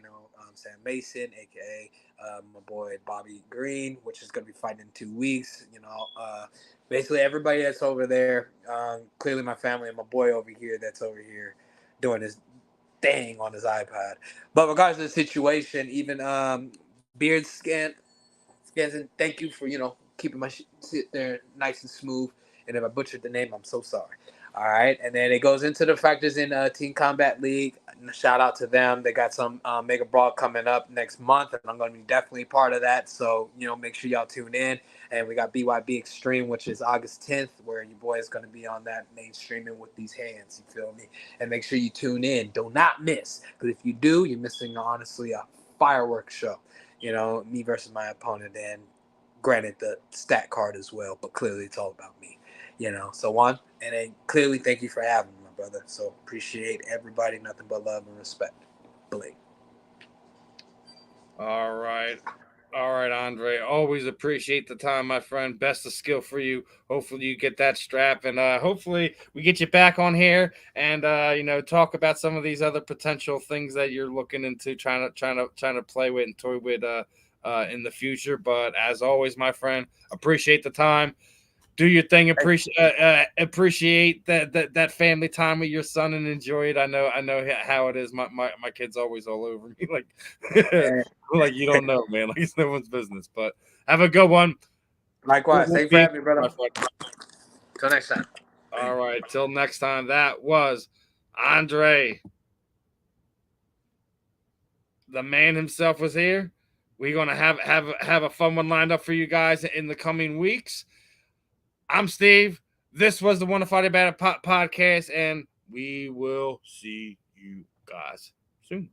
Sam Mason, aka my boy Bobby Green, which is going to be fighting in 2 weeks. Basically everybody that's over there. Clearly my family and my boy over here that's over here doing his thing on his iPad. But regardless of the situation, even Beard Scanson, thank you for keeping my shit there nice and smooth. And if I butchered the name, I'm so sorry. All right, and then it goes into the factors in Team Combat League. Shout out to them. They got some Mega Brawl coming up next month, and I'm going to be definitely part of that. So, make sure y'all tune in. And we got BYB Extreme, which is August 10th, where your boy is going to be on that mainstreaming with these hands. You feel me? And make sure you tune in. Do not miss. Because if you do, you're missing, honestly, a fireworks show. Me versus my opponent. And granted, the stat card as well. But clearly, it's all about me. So one, and then clearly thank you for having me, my brother. So appreciate everybody. Nothing but love and respect. Blake. All right, Andre. Always appreciate the time, my friend. Best of skill for you. Hopefully you get that strap, and hopefully we get you back on here and talk about some of these other potential things that you're looking into, trying to play with and toy with in the future. But as always, my friend, appreciate the time. Do your thing. Appreciate that family time with your son and enjoy it. I know how it is. My kid's always all over me, like like you don't know, man. Like it's no one's business. But have a good one. Likewise. Thanks for having me, brother. Till next time. All right. Till next time. That was Andre. The man himself was here. We're gonna have a fun one lined up for you guys in the coming weeks. I'm Steve. This was the Wanna Fight About It podcast, and we will see you guys soon.